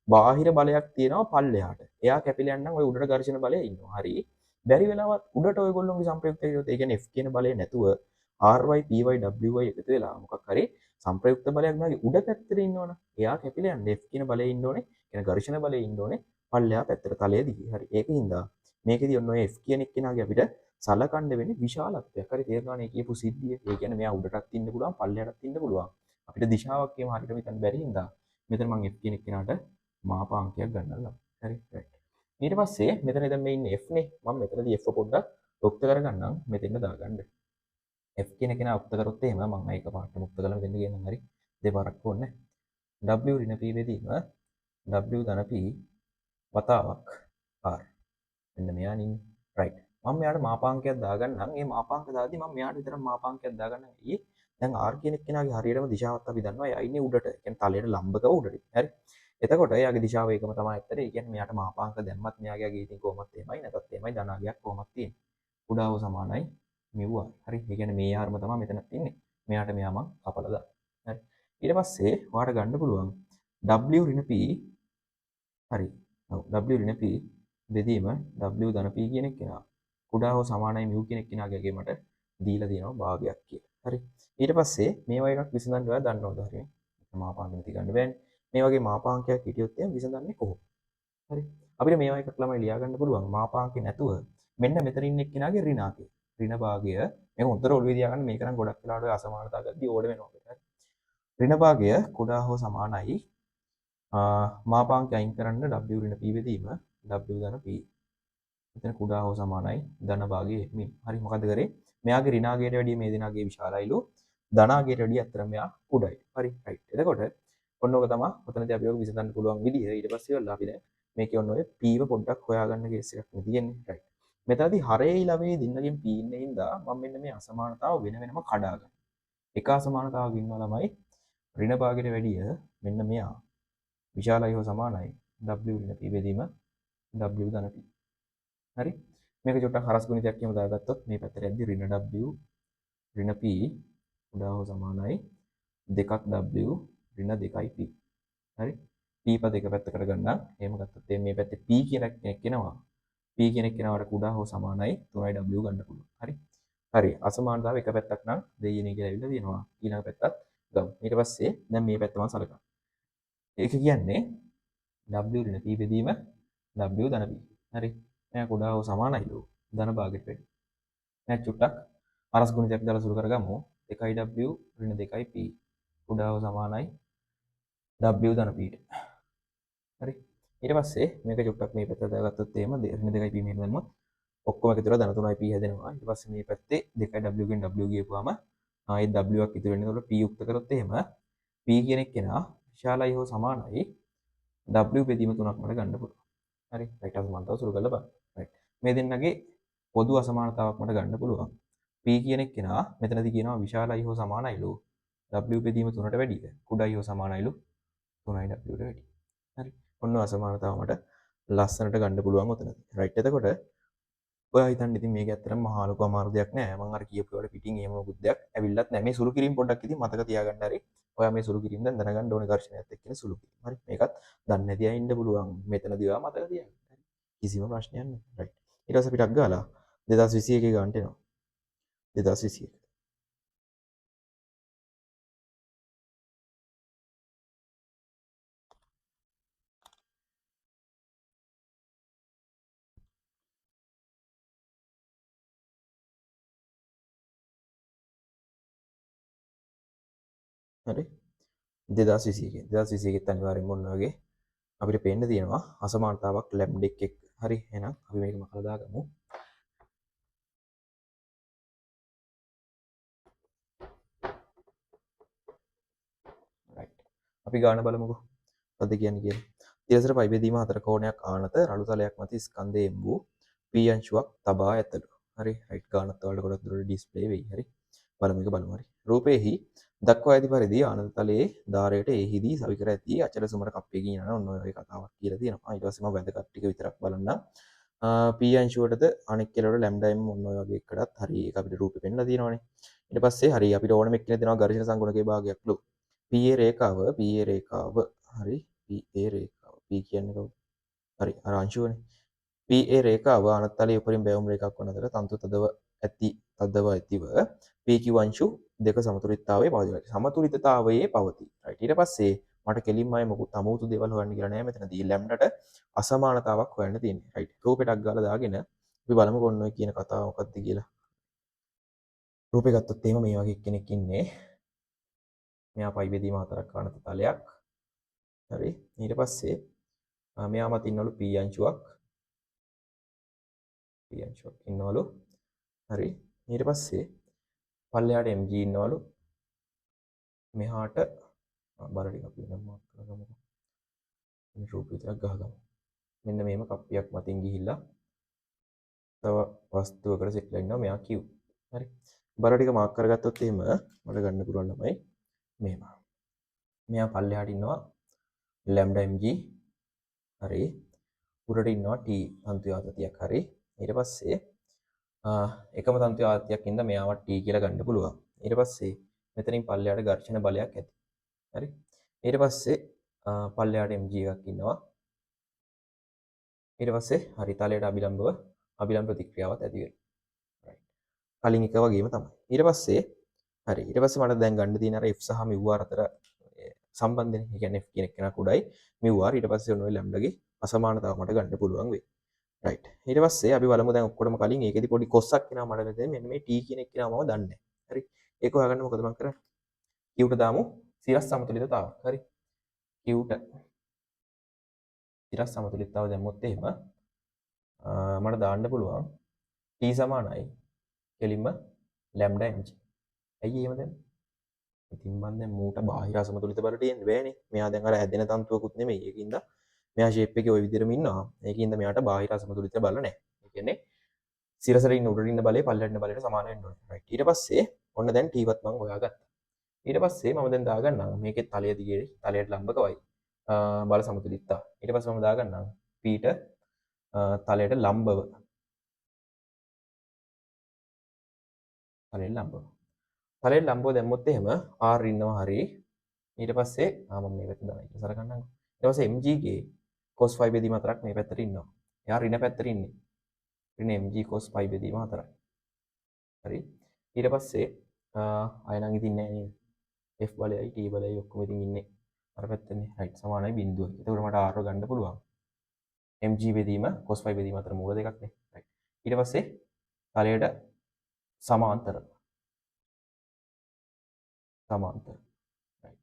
බාහිර බලයක් තියෙනවා පල්ලෙහාට. එයා කැපිලා යනනම් ඔය උඩට ඝර්ෂණ බලය ඉන්නවා. හරි. බැරි වෙලාවත් උඩට ඔයගොල්ලෝගේ සංප්‍රයුක්තය කියොත් ඒ කියන්නේ F කියන බලය නැතුව RY PY WY එකතු වෙලා මොකක් හරි සංප්‍රයුක්ත බලයක් නැගේ උඩ පැත්තට ඉන්නවනේ. එයා කැපිලා යන්නේ F කියන බලය ඉන්න ඕනේ. කියන ඝර්ෂණ බලය ඉන්න ඕනේ පල්ලෙහා පැත්තට තලයේ දිගේ. හරි. ඒකින්ද මේකෙදි ඔන්න ඔය F කියන එක්කෙනාගේ අපිට සලකන්න වෙන්නේ විශාලත්වයක්. හරි තේරෙනවනේ මේ කියපු සිද්ධිය. ඒ කියන්නේ මෙයා උඩටත් ඉන්න පුළුවන් පල්ලෙහාටත් ඉන්න පුළුවන්. අපිට දිශාවක් එහෙම හරියට හිතන්න බැරි හින්දා මෙතන මම F කියන එක්කෙනාට මාපාංකයක් ගන්නවා. හරි රයිට්. ඊට පස්සේ මෙතන දැන් මේ ඉන්නේ F නේ. මම මෙතනදී F පොඩ්ඩක් ඔක්ත කරගන්නම් මෙතෙන්ට දාගන්න. F කියන කෙනා ඔක්ත කරොත් එහෙම මම ඒක පාට මුක්ත කරලා මෙතෙන්ට ගෙනනම් හරි දෙපාරක් ඕනේ. W ඍණ P බෙදීම W ධන P වතාවක් R. මෙන්න මෙයා නින්නේ. රයිට්. මම මෙයාට මාපාංකයක් දාගන්නම්. මේ මාපාංක දාද්දි මම මෙයාට විතරක් මාපාංකයක් දාගන්නම්. ඊයේ දැන් R කියන එක්කෙනාගේ හරියටම දිශාවත් අපි දන්නවා. එයා ඉන්නේ උඩට. ඒ කියන්නේ තලයට ලම්බකව උඩට. හරි. එතකොට එයාගේ දිශාව ඒකම තමයි ඇත්තට. ඒ කියන්නේ මෙයාට මාපාංක දැම්මත් මෙයාගේ අගේ ඉතින් කොහොමත් එහෙමයි. නැත්නම් එහෙමයි ධනාගයක් කොහොමත් තියෙන්නේ. උඩාව සමානයි mu r. හරි. ඒ කියන්නේ මේ ආර්ම තමයි මෙතනත් ඉන්නේ. මෙයාට මෙයා මං කපලා දාන්න. හරි. ඊට පස්සේ ඔයාලට ගන්න පුළුවන් W ඍණ P හරි. ඔව් W ඍණ P බෙදීම W ධන P කියන එක කෙනා කුඩා හෝ සමානයි mu කියන කෙනාගේ අගේ මට දීලා තියෙනවා භාගයක් කියලා. හරි. ඊට පස්සේ මේවා එකක් විසඳන්න ඔයා දන්නවද හරියට? මාපාංක නැති ගන්න බෑනේ. මේ වගේ මාපාංකයක් හිටියොත් එහෙනම් විසඳන්නේ කොහොමද? හරි. අපිට මේවා එකක් ළමයි ලියා ගන්න පුළුවන්. මාපාංකේ නැතුව මෙන්න මෙතන ඉන්න එක්කෙනාගේ ඍණාකය. ඍණ භාගය මේක හොඳට ඔළුවේ තියාගන්න. මේක නම් ගොඩක් වෙලාවට ඔය අසමානතා ගද්දී ඕඩ වෙනවා අපිට. ඍණ භාගය කුඩා හෝ සමානයි මාපාංකය අයින් කරන්න W ඍණ P බෙදීම W ධන P. මෙතන කුඩා හෝ සමානයි ධන භාගයේ මේ. හරි මොකද කරේ? මෙයාගේ ඍණාගයට වැඩිය මේ දෙනාගේ විශාලයිලු. ධනාගයට වැඩිය අතර මෙයා කුඩායි. හරි රයිට්. එතකොට ඔන්න ඔක තමයි ඔතනදී අපි ඔක විසඳන්න පුළුවන් විදිය. ඊට පස්සේ ඔයාලා අපි දැන් මේකේ ඔන්න ඔය P ව පොඩ්ඩක් හොයාගන්න කේස් එකක් නේ තියෙන්නේ. රයිට්. මෙතනදී හරේ ඊළවේ දින්නගෙන් p ඉන්නේ හින්දා මම මෙන්න මේ අසමානතාව වෙන වෙනම කඩා ගන්නවා. එක අසමානතාවක ඉන්නවා ළමයි ඍණ භාගයට වැඩිය මෙන්න මෙයා විශාලයි හෝ සමානයි w ඍණ p බෙදීම w ධන p. හරි? මේක චුට්ටක් හරස් ගුණිතයක් කියමු දාගත්තොත් මේ පැත්තට යද්දි ඍණ w ඍණ p උදා හෝ සමානයි දෙකක් w ඍණ 2යි p. හරි? p පද එක පැත්තකට ගන්නම්. එහෙම ගත්තොත් මේ පැත්තේ p කියන කෙනෙක් එනවා. p කියන කෙනාට කුඩා හෝ සමානයි 3යි w ගන්න පුළුවන්. හරි? හරි. අසමානතාව එක පැත්තක් නම් දෙයියනේ කියලා ඇවිල්ලා තියෙනවා. ඊළඟ පැත්තත් ගමු. ඊට පස්සේ දැන් මේ පැත්ත මම සලකනවා. ඒක කියන්නේ w ඍණ p බෙදීම w ධන p. හරි? මෙයා කුඩා හෝ සමානයිලු ධන භාගයට වැඩි. දැන් චුට්ටක් අරස් ගුණිතයක් දාලා සුළු කරගමු. 1w ඍණ 2යි p කුඩා හෝ සමානයි w ධන p ට. හරි? ඊට පස්සේ මේක චුට්ටක් මේ පැත්තට දාගත්තොත් එහෙම ඍණ 2යි p මෙහෙම දැම්මොත් ඔක්කොම එකතු වෙලා ධන 3යි p හැදෙනවා. ඊට පස්සේ මේ පැත්තේ 2w ගෙන් w ගියපුවාම ආයෙත් w ක් ඉතුරු වෙනවා. ඒතකොට p යුක්ත කරොත් එහෙම p කියන එක්කෙනා විශාලයි හෝ සමානයි w බෙදීම 3ක් මට ගන්න පුළුවන්. හරි? රයිට් අසමානතාව සුළු කරලා බලන්න. රයිට්. මේ දෙන්නගේ පොදු අසමානතාවක් මට ගන්න පුළුවන්. p කියන එක්කෙනා මෙතනදී කියනවා විශාලයි හෝ සමානයිලු w බෙදීම 3ට වැඩිය. කුඩායි හෝ සමානයිලු 3යි w ට වැඩිය. හරි? ඔන්න අසමානතාව මට ලස්සනට ගන්න පුළුවන් උතනදී. රයිට්. එතකොට ඔයා හිතන්න ඉතින් මේක ඇත්තටම මහා ලොකු අමාරු දෙයක් නෑ. මම අර කියපු ඒවාට පිටින් එහෙම මොකුත් දෙයක් ඇවිල්ලත් නෑ. මේ සුළු කිරීම පොඩ්ඩක් ඉතින් මතක තියාගන්න හරි. ඔයා මේ සුළු කිරීම දැන් දැනගන්න ඕනේ ඝර්ෂණයත් එක්ක ඉන්නේ සුළු කිරීම. හරි. මේකත් දන්නේ නැති අය ඉන්න පුළුවන්. මෙතනදී ඔයා මතක තියාගන්න. හරි. කිසිම ප්‍රශ්නයක් නෑ. රයිට්. ඊට පස්සේ පිටක් ගාලා 2021 ගන්නට එනවා. 2021. හරි. 2021. 2021 අනිවාර්යෙන්ම ඔන්න වගේ අපිට පේන්න තියෙනවා අසමානතාවක් ලැම්ඩ එක්. හරි. එහෙනම් අපි මේක මකලා දාගමු. රයිට්. අපි ගාන බලමුකෝ. මොකද කියන්නේ කියලා. තිරසර පයි බෙදීම හතර කෝණයක් ආනත රළු තලයක් මත ස්කන්ධයෙන් වූ p අංශුවක් තබා ඇතලු. හරි. රයිට්. ගානත් වලට ගොඩක් දුරට ඩිස්ප්ලේ වෙයි. හරි. බලමු එක බලමු. හරි. රූපේහි දක්වා ඇති පරිදි ආනත තලයේ ධාරයට එහිදී සවිකර ඇති අචල සුමට කප්පයකින් යන ඔන්න ඔය කතාවක් කියලා තියෙනවා. ඊට පස්සේ මම වැදගත් ටික විතරක් බලන්නම්. p අංශුවටද අනෙක් කෙලවර ලැම්ඩා m ඔන්න ඔය වගේ එකකටත් හරි ඒක අපිට රූපෙ පෙන්නලා තියෙනවානේ. ඊට පස්සේ හරි අපිට ඕනම එක්කෙනෙක් දෙනවා ඝර්ෂණ සංගුණකයේ භාගයක්ලු. pa රේඛාව හරි pa රේඛාව p කියන්නේ කවුද? හරි අර අංශුවනේ. pa රේඛාව අනත්තලයේ උඩින් බැවුම් රේඛාවක් වන අතර තන්තු තදව ඇතිව pq අංශු දෙක සමතුලිතතාවයේ පවතිනවා. සමතුලිතතාවයේ පවතී. රයිට්. ඊට පස්සේ මට කෙලින්ම ආයේ මොකුත් අමුතු දේවල් හොයන්න කියලා නෑ මෙතනදී. ලැම්ඩට අසමානතාවක් හොයන්න තියෙන්නේ. රයිට්. රූපෙටක් ගාලා දාගෙන අපි බලමු කොන්න ඔය කියන කතාව මොකක්ද කියලා. රූපේ ගත්තොත් එහෙම මේ වගේ කෙනෙක් ඉන්නේ. මෙයා පයි බෙදීම හතරක් ආනත තලයක්. හරි. ඊට පස්සේ මෙයා මත ඉන්නවලු p අංශුවක්. p අංශුවක් ඉන්නවලු. හරි. ඊට පස්සේ පල්ලෙහාට mg ඉන්නවලු. මෙහාට බර ටික අපි නම් මාක් කරගමුකෝ. මේ රූප විතරක් ගහගමු. මෙන්න මේම කප්පියක් මතින් ගිහිල්ලා තව වස්තුවකට සෙට්ලා ඉන්නවා මෙයා q. හරි. බර ටික මාක් කරගත්තොත් එහෙම මට ගන්න පුළුවන් ළමයි මෙහෙම. මෙයා පල්ලෙහාට ඉන්නවා lambda mg. හරි. උඩට ඉන්නවා t තන්තු ආතතියක්. හරි. ඊට පස්සේ එකම තන්තු ආතතියක් ඉඳලා මෙයාව t කියලා ගන්න පුළුවන්. ඊට පස්සේ මෙතනින් පල්ලෙහාට ඝර්ෂණ බලයක් ඇති. හරි. ඊට පස්සේ පල්ලෙහාට mg එකක් ඉන්නවා. ඊට පස්සේ හරි තලයට අභිලම්බ ප්‍රතික්‍රියාවක් ඇති වෙනවා. රයිට්. කලින් එක වගේම තමයි. ඊට පස්සේ හරි. ඊට පස්සේ මට දැන් ගන්න තියෙන අර f සහ μ අතර සම්බන්ධනේ. ඒ කියන්නේ f කියන එක කුඩයි μ ඊට පස්සේ ඔන්න ඔය ලැම්ඩාගේ අසමානතාව මට ගන්න පුළුවන් වෙයි. රයිට්. ඊට පස්සේ අපි බලමු දැන් ඔක්කොටම කලින් ඒකෙදි පොඩි කොස්සක් එනවා මට මෙන්න මේ t කියන එක කියනවා මම දන්නේ නැහැ. හරි. ඒක හොයාගන්න මොකද මම කරන්නේ? q ට දාමු සිරස් සමතුලිතතාව. හරි. q ට සිරස් සමතුලිතතාව දැම්මොත් එහෙම මට දාන්න පුළුවන් t සමානයි කෙලින්ම lambda mg. ඇයි එහෙම දැම්මේ? ඉතින් මම දැන් මූට බාහිර අසමතුලිත බල තියෙන්න බෑනේ. මෙයා දැන් අර ඇදෙන තන්තුවකුත් නෙමෙයි. ඒකින්ද මෙයා ෂේප් එකේ ওই විදිහටම ඉන්නවා. ඒකින්ද මෙයාට බාහිර අසමතුලිත බල නැහැ. ඒ කියන්නේ සිරසට ඉන්න උඩට ඉන්න බලය පල්ලෙහාට ඉන්න බලයට සමාන වෙන්න ඕනේ. right. ඊට පස්සේ ඔන්න දැන් t වත් මම හොයාගත්තා. ඊට පස්සේ මම දැන් දාගන්නම් මේකේ තලය දිගේ තලයට ලම්බකවයි බල සමතුලිතතා. ඊට පස්සේ මම දාගන්නම් p ට තලයට ලම්බව තලයට ලම්බව. තලයට ලම්බව දැම්මොත් එහෙම r ඉන්නවා හරි. ඊට පස්සේ මම මේ පැත්ත දානවා කියලා සලකන්නම්කෝ. ඊට පස්සේ mg ගේ cos phi බෙදීම හතරක් මේ පැත්තට ඉන්නවා. එයා ඍණ පැත්තට ඉන්නේ. ඍණ mg cos phi බෙදීම හතරයි. හරි. ඊට පස්සේ ආය නම් ඉතින් නෑ නේද? f බලයයි t බලයයි ඔක්කොම ඉතින් ඉන්නේ අර පැත්තනේ. right සමානයි බිඳුවයි. එතකොට මට r ගන්න පුළුවන්. mg බෙදීම cos phi බෙදීම අතර මූල දෙකක් නේ. right. ඊට පස්සේ තලයට සමාන්තර. right.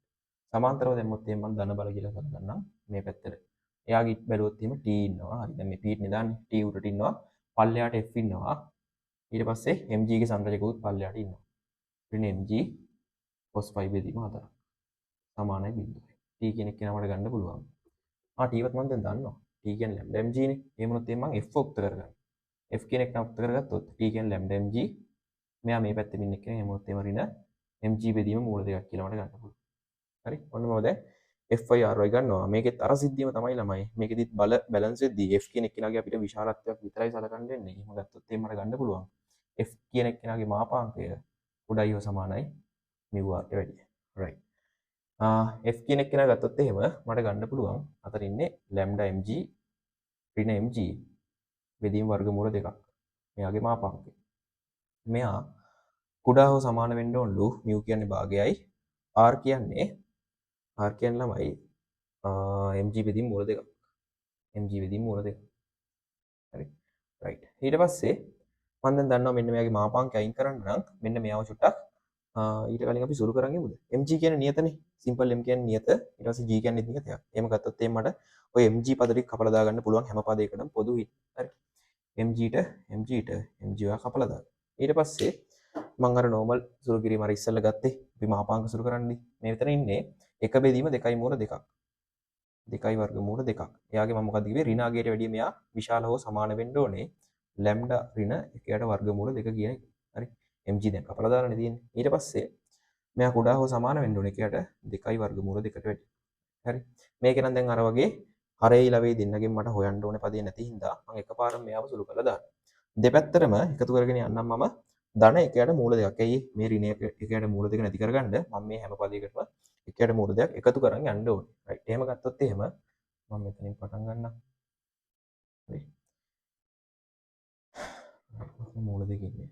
සමාන්තරව දැම්මොත් එහෙනම් මම ධන බල කියලා ගන්නම් මේ පැත්තට. එයාගේ බැලුවොත් එහෙම t ඉන්නවා. හරි. දැන් මේ p නේ දාන්නේ. t උඩට ඉන්නවා. පල්ලෙහාට f ඉන්නවා. ඊට පස්සේ mg ගේ සංරචකයකුත් පල්ලෙහාට ඉන්නවා. ඍණ mg cos phi බෙදීම හතරක්. සමානයි බිඳුවයි. t කියන එක මට ගන්න පුළුවන්. t වත් මම දැන් දන්නවා. t කියන්නේ lambda mg නේ. එහෙම වුණොත් එහෙනම් මම f උක්ත කරගන්න. f කියන එක නම් උක්ත කරගත්තොත් t කියන්නේ lambda mg. මෙයා මේ පැත්තේ ඉන්න එක නේ. එහෙම වුණොත් එහෙම ඍණ mg බෙදීම මූල දෙකක් කියලා මට ගන්න පුළුවන්. හරි. ඔන්න මම දැන් fy ry ගන්නවා. මේකෙත් අර සිද්ධියම තමයි ළමයි. මේකෙදිත් බල බැලන්ස් වෙද්දී f කියන එක්කෙනාගේ අපිට විශාලත්වයක් විතරයි සලකන්න වෙන්නේ. එහෙම ගත්තොත් එහෙම මට ගන්න පුළුවන්. f කියන එක්කෙනාගේ මාපාංකය උඩයි හෝ සමානයි μ r ට වැඩිය. right. f කියන එක්කෙනා ගත්තොත් එහෙම මට ගන්න පුළුවන් අතර ඉන්නේ lambda mg ඍණ mg බෙදීම වර්ගමූල දෙකක්. මෙයාගේ මාපාංකය. මෙයා කුඩා හෝ සමාන වෙන්න ඕනලු μ කියන්නේ භාගයයි r කියන්නේ ළමයි mg බෙදීම මූල දෙකක්. mg බෙදීම මූල දෙකක්. හරි. right. ඊට පස්සේ මම දැන් දන්නවා මෙන්න මෙයාගේ මාපාංකය අයින් කරන්න නම් මෙන්න මෙයාව චුට්ටක් ඊට කලින් අපි සුළු කරන් ඉමුද? mg කියන්නේ නියතනේ. simple m කියන්නේ නියත. ඊට පස්සේ g කියන්නේ නියතයක්. එහෙම ගත්තොත් එහෙනම් මට ඔය mg පද ටික කපලා දාගන්න පුළුවන් හැම පදයකටම පොදුයි. හරි. mg ට mg ඔයා කපලා දාන්න. ඊට පස්සේ මම අර normal සුළු කිරීම අර ඉස්සෙල්ලා ගත්තේ. අපි මාපාංක සුළු කරන්නේ. මේ විතර ඉන්නේ එක බෙදීම 2යි මූල 2ක්. 2යි වර්ගමූල 2ක්. එයාගේ මම මොකක්ද කිව්වේ? ඍණ අගයට වැඩිය මෙයා විශාල හෝ සමාන වෙන්න ඕනේ. lambda ඍණ 1ට වර්ගමූල 2 කියන එක. හරි. mg දැන් කපලා දාලානේ තියෙන්නේ. ඊට පස්සේ මෙයා කුඩා හෝ සමාන වෙන්න ඕනේ 1ට 2යි වර්ගමූල 2ට වැඩිය. හරි. මේක නම් දැන් අර වගේ හරේ ඉලවේ දෙන්නගෙන් මට හොයන්න ඕනේ පදේ නැති හින්දා මම එකපාරම මෙයාව සුළු කරලා දානවා. දෙපැත්තටම එකතු කරගෙන යන්නම් මම ධන 1ට මූල 2ක්. ඇයි මේ ඍණ 1ට මූල 2 නැති කරගන්න මම මේ හැම පදයකටම 1ට මූල 2ක් එකතු කරන් යන්න ඕනේ. right. එහෙම ගත්තොත් එහෙම මම මෙතනින් පටන් ගන්නම්. හරි. මූල 2 ඉන්නේ.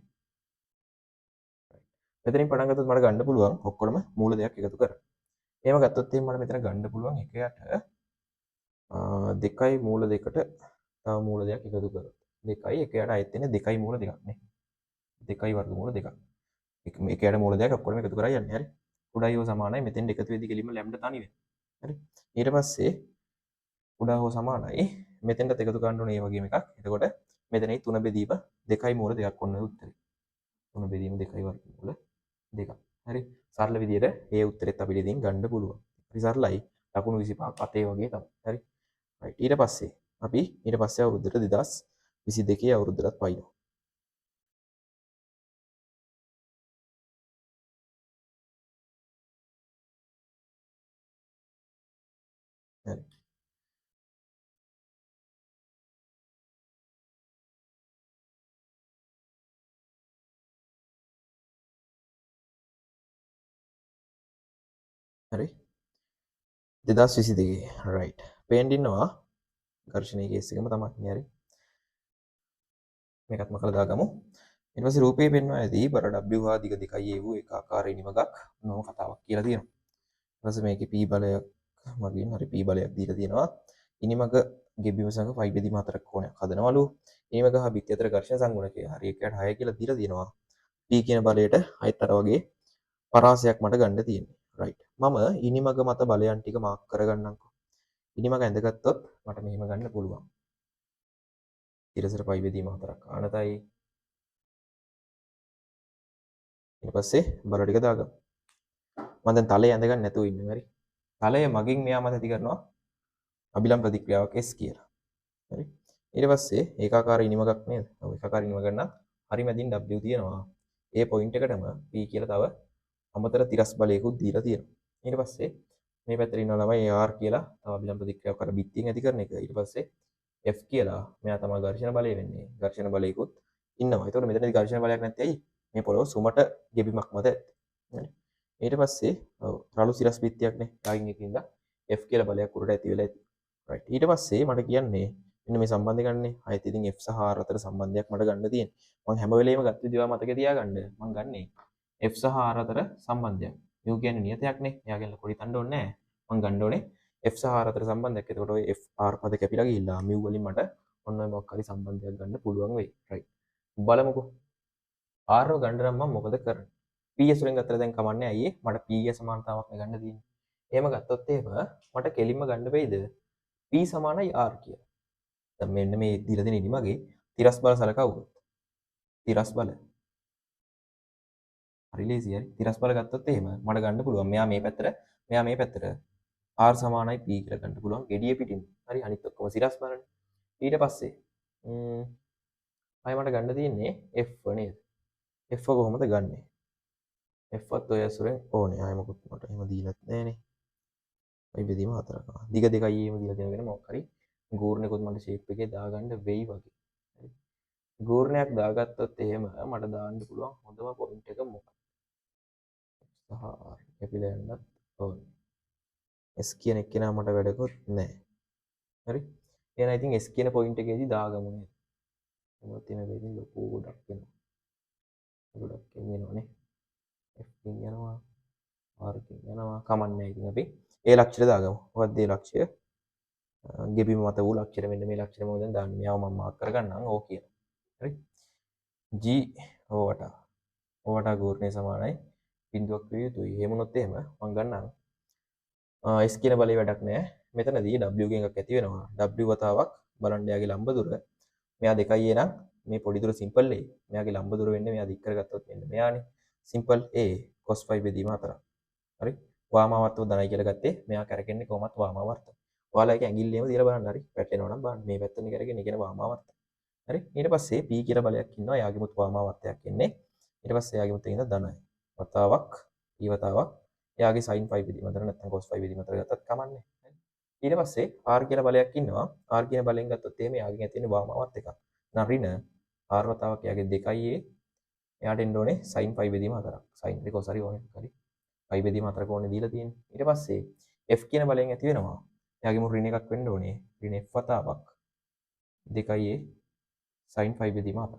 මෙතනින් පටන් ගත්තොත් මට ගන්න පුළුවන් ඔක්කොම මූල 2ක් එකතු කරලා. එහෙම ගත්තොත් එහෙනම් මට මෙතන ගන්න පුළුවන් 1ට 2යි මූල 2ට තව මූල 2ක් එකතු කරලා. 2යි 1ට ආයෙත් එන්නේ 2යි මූල 2ක් නේ. 2යි වර්ගමූල 2ක්. 1ට මූල 2ක් ඔක්කොම එකතු කරලා යන්නේ. හරි. උඩයි හෝ සමානයි මෙතෙන් එකතු වෙද්දි කෙලින්ම ලැම්ඩා තනි වෙනවා. හරි. ඊට පස්සේ උඩා හෝ සමානයි මෙතෙන්ට එකතු කරන්න ඕනේ මේ වගේම එකක්. එතකොට මෙතනයි 3 බෙදීම 2යි මූල 2ක් ඔන්න උත්තරේ. 3 බෙදීම 2යි වර්ගමූල 2ක්. හරි. සරල විදියට ඒ උත්තරෙත් අපිට ඉතින් ගන්න පුළුවන්. හරි සරලයි. ලකුණු 25ක් අතේ වගේ තමයි. හරි. right. ඊට පස්සේ අපි ඊට පස්සේ අවුරුද්දට 2022 අවුරුද්දටත් පයින්නවා. හරි. හරි. 2022 right. පේන්න ඉන්නවා ඝර්ෂණයේ කේස් එකම තමයි. හරි. මේකත් මකලා දාගමු. ඊට පස්සේ රූපේ පෙන්වනවා ඇති බර w හා දිග 2යි වූ එක ආකාරයේ නිමගක් නෝ කතාවක් කියලා තියෙනවා. ඊට පස්සේ මේකේ p බලයක් මගින් හරි p බලයක් දීලා තියෙනවා. ඉනිමග ගෙබිම සංග 5 බෙදීම 4ක් කොනයක් හදනවලු. ඉනිමග හා බිත්ති අතර ඝර්ෂණ සංගුණකය හරි 1ට 6 කියලා දීලා තියෙනවා. p කියන බලයට අයත් අර වගේ පරාසයක් මට ගන්න තියෙනවා. right. මම ඉනිමග මත බලයන් ටික මාක් කරගන්නම්කෝ. ඉනිමග ඇඳගත්තොත් මට මෙහෙම ගන්න පුළුවන්. ඉරසට 5 බෙදීම 4ක් ආනතයි. ඊට පස්සේ බල ටික දාගමු. මම දැන් තලයේ ඇඳ ගන්න නැතුව ඉන්නේ හරි. තලය මගින් මෙයා මත ඇති කරනවා අභිලම් ප්‍රතික්‍රියාවක් S කියලා. හරි. ඊට පස්සේ ඒකාකාර ඉනිමගක් නේද? ඔව් ඒකාකාර ඉනිමගක් නම් හරි මැදින් W තියෙනවා. ඒ පොයින්ට් එකටම P කියලා තව අමතර තිරස් බලයකුත් දීලා තියෙනවා. ඊට පස්සේ මේ පැත්තට ඉන්නවා ළමයි R කියලා තව අභිලම්බ ප්‍රතික්‍රියාවක් අර බිත්තියෙන් ඇති කරන එක. ඊට පස්සේ F කියලා මෙයා තමයි ඝර්ෂණ බලය වෙන්නේ. ඝර්ෂණ බලයකුත් ඉන්නවා. ඒතකොට මෙතනදී ඝර්ෂණ බලයක් නැත්තේ ඇයි? මේ පොළොව සුමට ගෙබීමක් මත ඇත්තේ. ඊට පස්සේ රළු සිරස් බිත්තියක්නේ. යාගින් එකින්ද F කියලා බලයක් උඩට ඇති වෙලා ඇති. රයිට්. ඊට පස්සේ මට කියන්නේ මෙන්න මේ සම්බන්ධය ගන්නනේ. ආයෙත් ඉතින් F සහ R අතර සම්බන්ධයක් මට ගන්න තියෙන්නේ. මම හැම වෙලේම ගත්ත විදිහ මතක තියාගන්න. මම ගන්නේ F සහ R අතර සම්බන්ධයක්. මේ කියන්නේ නියතයක්නේ. එයාගෙන් ලොකු හිතන්න ඕනේ නැහැ. මම ගන්න ඕනේ F සහ R අතර සම්බන්ධයක්. එතකොට ඔය F R පද කැපිලා ගිහිල්ලා mu වලින් මට ඔන්න ඔය මොකක් හරි සම්බන්ධයක් ගන්න පුළුවන් වෙයි. රයිට්. බලමුකෝ. R ව ගන්න නම් මම මොකද කරන්නේ? PS වලින් ගත්තට දැන් කමන්නේ අයියේ මට P ගේ සමානතාවක් නේ ගන්න තියෙන්නේ. එහෙම ගත්තොත් එහෙම මට කෙලින්ම ගන්න වෙයිද P සමානයි R කියලා. දැන් මෙන්න මේ දීලා දෙන ඉනිමගේ තිරස් බල සලකවුවොත්. තිරස් බල. හරි ලේසියි හරි. තිරස් බල ගත්තොත් එහෙම මට ගන්න පුළුවන්. මෙයා මේ පැත්තට, මෙයා මේ පැත්තට R සමානයි P කියලා ගන්න පුළුවන්. gediye පිටින්. හරි අනිත් ඔක්කොම සිරස් බලනේ. ඊට පස්සේ ආයෙ මට ගන්න තියෙන්නේ F නේද? F කොහොමද ගන්නෙ? F ඔය ඇසුරෙන් ඕනේ. ආයෙ මොකුත් මට එහෙම දීලත් නැහනේ. ඔය බෙදීම හතරක්. දිග දෙකයි එහෙම දීලා දෙනගෙන මොකක් හරි ගූර්ණයකුත් මට ෂේප් එකේ දාගන්න වෙයි වගේ. හරි. ගූර්ණයක් දාගත්තොත් එහෙම මට දාන්න පුළුවන් හොඳම පොයින්ට් එක මොකක්ද? සහ R කැපිලා යන්නත් ඕනේ. S කියන එක්කෙනා මට වැඩකුත් නැහැ. හරි. එහෙනම් ඉතින් S කියන පොයින්ට් එකේදී දාගමු නේද? මොකද තියෙන වෙන්නේ ලොකු ගොඩක් වෙනවා. ගොඩක් එන්නේනේ. F කින් යනවා. R කින් යනවා. කමන්නේ ඉතින් අපි ඒ ලක්ෂ්‍යය දාගමු. මොකක්ද ඒ ලක්ෂ්‍යය? ගෙබීම මත වූ ලක්ෂ්‍යය මෙන්න මේ ලක්ෂ්‍යය මොකද දැන් දාන්නේ. මෙයාව මම මාක් කරගන්නම් ඕ කියන. හරි. G O වටා. O වටා ගෝර්ණය සමානයි බිඳුවක් විය යුතුයි. එහෙම වුණොත් එහෙම මම ගන්නම් S කියන බලේ වැඩක් නැහැ. මෙතනදී W කියන එකක් ඇති වෙනවා. W වතාවක් බලන්න යාගේ ලම්බ දුර. මෙයා 2 නම් මේ පොඩි දුර සිම්පල් A. මෙයාගේ ලම්බ දුර වෙන්නේ මෙයා දික් කරගත්තොත් මෙන්න මෙයානේ. සිම්පල් A cos phi බෙදීම 4. හරි. වාමාවර්තව ධනයි කියලා ගත්තේ. මෙයා කරකෙන්නේ කොහොමත් වාමාවර්ත. ඔයාලා ඒක ඇඟිල්ලේම දිහලා බලන්න හරි. පැටලෙනවා නම් බලන්න. මේ පැත්තනේ කරගෙන කියන වාමාවර්ත. හරි. ඊට පස්සේ P කියලා බලයක් ඉන්නවා. යාගෙමුත් වාමාවර්තයක් එන්නේ. ඊට පස්සේ යාගෙමුත් තියෙන ධනයි. වතාවක් P වතාවක් එයාගේ sin phi බෙදීම අතර නැත්නම් cos phi බෙදීම අතර ගත්තත් කමන්නේ. ඊට පස්සේ R කියලා බලයක් ඉන්නවා. R කියන බලෙන් ගත්තොත් එහෙම එයාගෙන් ඇති වෙන වාමාවර්ත එකක්. නරින R වතාවක් එයාගේ 2a එයාට එන්න ඕනේ sin phi බෙදීම 4ක්. sin එක cos හරි ඕනේ. හරි. phi බෙදීම 4ක ඕනේ දීලා තියෙන්නේ. ඊට පස්සේ F කියන බලෙන් ඇති වෙනවා. එයාගේ මුල් ඍණ එකක් වෙන්න ඕනේ. ඍණ F වතාවක් 2a sin phi බෙදීම 4ක්.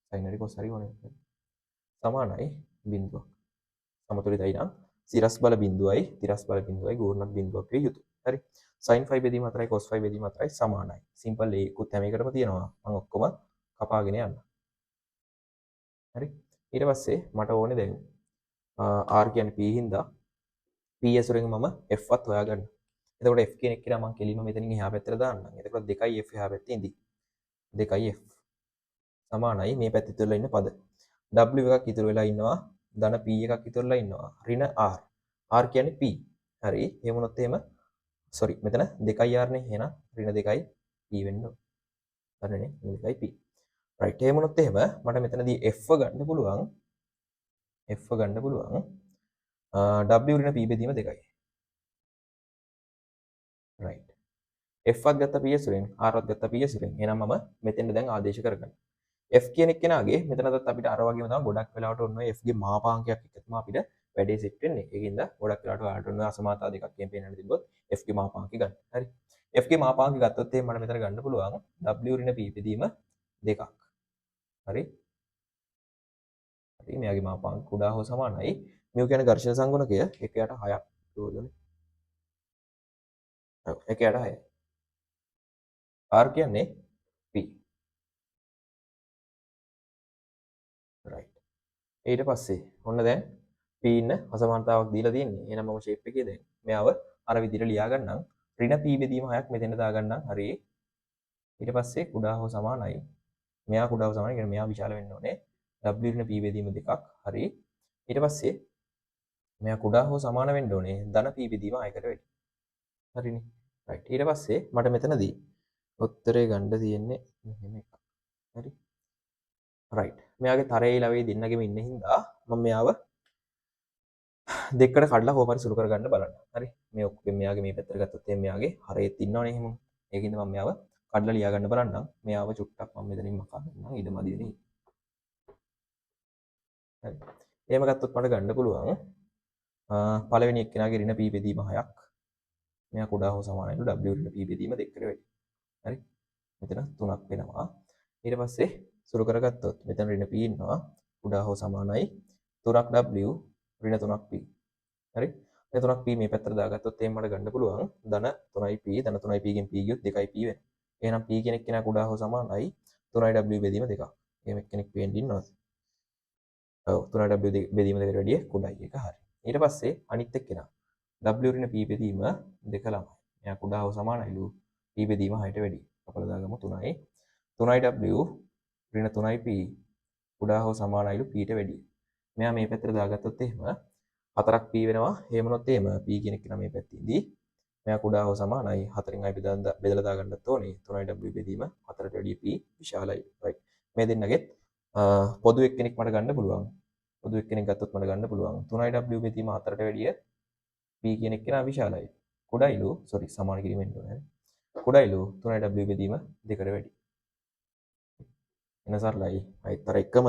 sin හරි cos හරි ඕනේ. සමානයි බිඳුවක්. සමතුලිතයි නම් සිරස් බල බිඳුවයි තිරස් බල බිඳුවයි ගෝර්ණක් බිඳුවක් විය යුතුයි. හරි. sin phi බෙදීම 4යි cos phi බෙදීම 4යි සමානයි. සිම්පල් A කුත් හැම එකටම තියෙනවා. මම ඔක්කොම කපාගෙන යන්න. හරි. ඊට පස්සේ මට ඕනේ දැන් R කියන්නේ P හින්දා P ඇසුරෙන් මම F වත් හොයාගන්න. එතකොට F කියන එක කියලා මම කෙලින්ම මෙතනින් එහා පැත්තට දාන්නම්. එතකොට 2යි F එහා පැත්තේ ඉඳි. 2යි F සමානයි මේ පැත්තේ ඉතුරුලා ඉන්න පද. W එකක් ඉතුරු වෙලා ඉන්නවා. ධන P එකක් ඉතුරුලා ඉන්නවා. ඍණ R. R කියන්නේ P. හරි. එහෙම වුණොත් එහෙම sorry මෙතන 2යි R නේ. එහෙනම් ඍණ 2යි P වෙන්න ඕන. හරිනේ. 2යි P. right. එහෙම වුණොත් එහෙම මට මෙතනදී F ගන්න පුළුවන්. F ගන්න පුළුවන්. W ඍණ P බෙදීම 2යි. right. F වත් ගත්ත P ඇසුරෙන් R වත් ගත්ත P ඇසුරෙන්. එහෙනම් මම මෙතෙන්ද දැන් ආදේශ කරගන්න. F කියන එක්කෙනාගේ මෙතනදත් අපිට අර වගේම තමයි ගොඩක් වෙලාවට ඔන්න ඔය F ගේ මාපාංකයක් එක්ක තමයි අපිට වැඩේ සෙට් වෙන්නේ. ඒකින්ද ගොඩක් වෙලාවට ඔයාලට ඔන්න අසමානතා දෙකක් කියන පේනන්න තිබ්බොත් F ගේ මාපාංකය ගන්න. හරි. F ගේ මාපාංකය ගත්තොත් එහෙනම් මට මෙතන ගන්න පුළුවන් W ඍණ P බෙදීම 2ක්. හරි. හරි මෙයාගේ මාපාංක කුඩා හෝ සමානයි. මේ කියන්නේ ඝර්ෂණ සංගුණකය 1යට 6ක්. ඒකෝදනේ. ඔව් 1යට 6යි. R කියන්නේ P. right. ඊට පස්සේ ඔන්න දැන් P ඉන්න අසමානතාවක් දීලා තියෙන්නේ. එහෙනම් මම ෂේප් එකේ දැන් මෙයාව අර විදිහට ලියා ගන්නම්. ඍණ P බෙදීම 6ක් මෙතෙන්ට දා ගන්නම්. හරි. ඊට පස්සේ කුඩා හෝ සමානයි. මෙයා කුඩා හෝ සමානයි. කියන්නේ මෙයා විශාල වෙන්න ඕනේ. W ඍණ P බෙදීම 2ක්. හරි. ඊට පස්සේ මෙයා කුඩා හෝ සමාන වෙන්න ඕනේ. ධන P බෙදීම 6කට වැඩි. හරිනේ. right. ඊට පස්සේ මට මෙතනදී උත්තරේ ගන්න තියෙන්නේ මෙහෙම එකක්. හරි. රයිට්. මෙයාගේ තරයේ ලවේ දෙන්නගෙම ඉන්න හින්දා මම මෙයාව දෙකට කඩලා කොහොම හරි සුළු කරගන්න බලන්න. හරි. මේ ඔක්කොගෙන් මෙයාගේ මේ පැත්තට ගත්තොත් එහෙනම් මෙයාගේ හරයේත් ඉන්නවනේ එහෙම. ඒකින්ද මම මෙයාව කඩලා ලියා ගන්න බලන්නම්. මෙයාව චුට්ටක් මම මෙතනින් මකා ගන්නම්. ඊට මදි වෙන්නේ. හරි. එහෙම ගත්තොත් මට ගන්න පුළුවන් පළවෙනි එක්කෙනාගේ ඍණ p බෙදීම 6ක්. මෙයා කුඩා හෝ සමානයිලු w ඍණ p බෙදීම 2කට වැඩි. හරි. මෙතන 3ක් වෙනවා. ඊට පස්සේ සුළු කරගත්තොත් මෙතන ඍණ p ඉන්නවා. කුඩා හෝ සමානයි 3ක් w ඍණ 3ක් p. හරි. මේ 3ක් p මේ පැත්තට දාගත්තොත් එහෙනම් මට ගන්න පුළුවන් ධන 3යි p ධන 3යි p ගෙන් p ගියොත් 2යි p වෙනවා. එහෙනම් p කෙනෙක් කෙනා කුඩා හෝ සමානයි 3යි w බෙදීම 2ක්. එහෙම කෙනෙක් පේන්න ඉන්නවද? ඔව් 3යි w බෙදීම 2කට වැඩිය කුඩායි එක හරි. ඊට පස්සේ අනිත් එක්කෙනා w ඍණ p බෙදීම 2 ළමයි. එයා කුඩා හෝ සමානයිලු p බෙදීම 6ට වැඩි. අපල දාගමු 3යි 3යි w ඍණ 3යි p කුඩා හෝ සමානයිලු p ට වැඩි. මෙයා මේ පැත්තට දාගත්තොත් එහෙම 4ක් p වෙනවා. එහෙම වුණොත් එහෙම p කියන එක මේ පැත්තේදී මෙයා කුඩා හෝ සමානයි 4න් අය බෙදලා දාගන්නත් ඕනේ. 3යි w බෙදීම 4ට වැඩිය p විශාලයි. රයිට්. මේ දෙන්නගේ පොදු එක්කෙනෙක් මට ගන්න පුළුවන්. පොදු එක්කෙනෙක් ගත්තොත් මට ගන්න පුළුවන් 3යි w බෙදීම 4ට වැඩිය p කියන එක කෙනා විශාලයි. කුඩායිලු සමාන කිරීමෙන් ඕනේ. කුඩායිලු 3යි w බෙදීම 2කට වැඩි. එන සරලයි. අයිතර එකම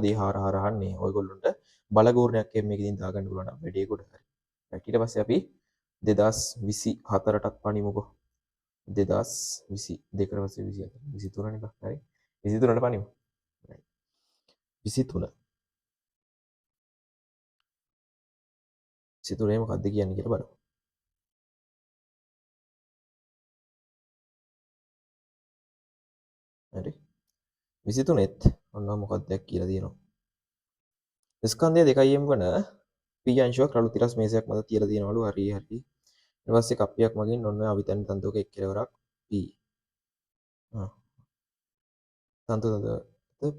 දේ හාර අහන්නේ ඔයගොල්ලොන්ට බලගෝරණයක් මේකෙන් දාගන්න පුළුවන් නම් වැඩේ කොට හරි. ඊට පස්සේ අපි 2024ටත් පණිමුකෝ. 2022කට පස්සේ 24 23 නේ බා. හරි. 23ට පණිමු. 23 මොකක්ද කියන්නේ කියලා බලමු. හරි. 23ත් ඔන්න මොකක්ද කියලා තියෙනවා. ස්කන්ධය 2m වන p අංශුවක් රළු තිරස් මේසයක් මත තියලා තියෙනවලු. හරි. ඊට පස්සේ කප්පියක් මගින් ඔන්න අවිතන් තන්තුවක එක් කෙලවරක් p. තන්තුව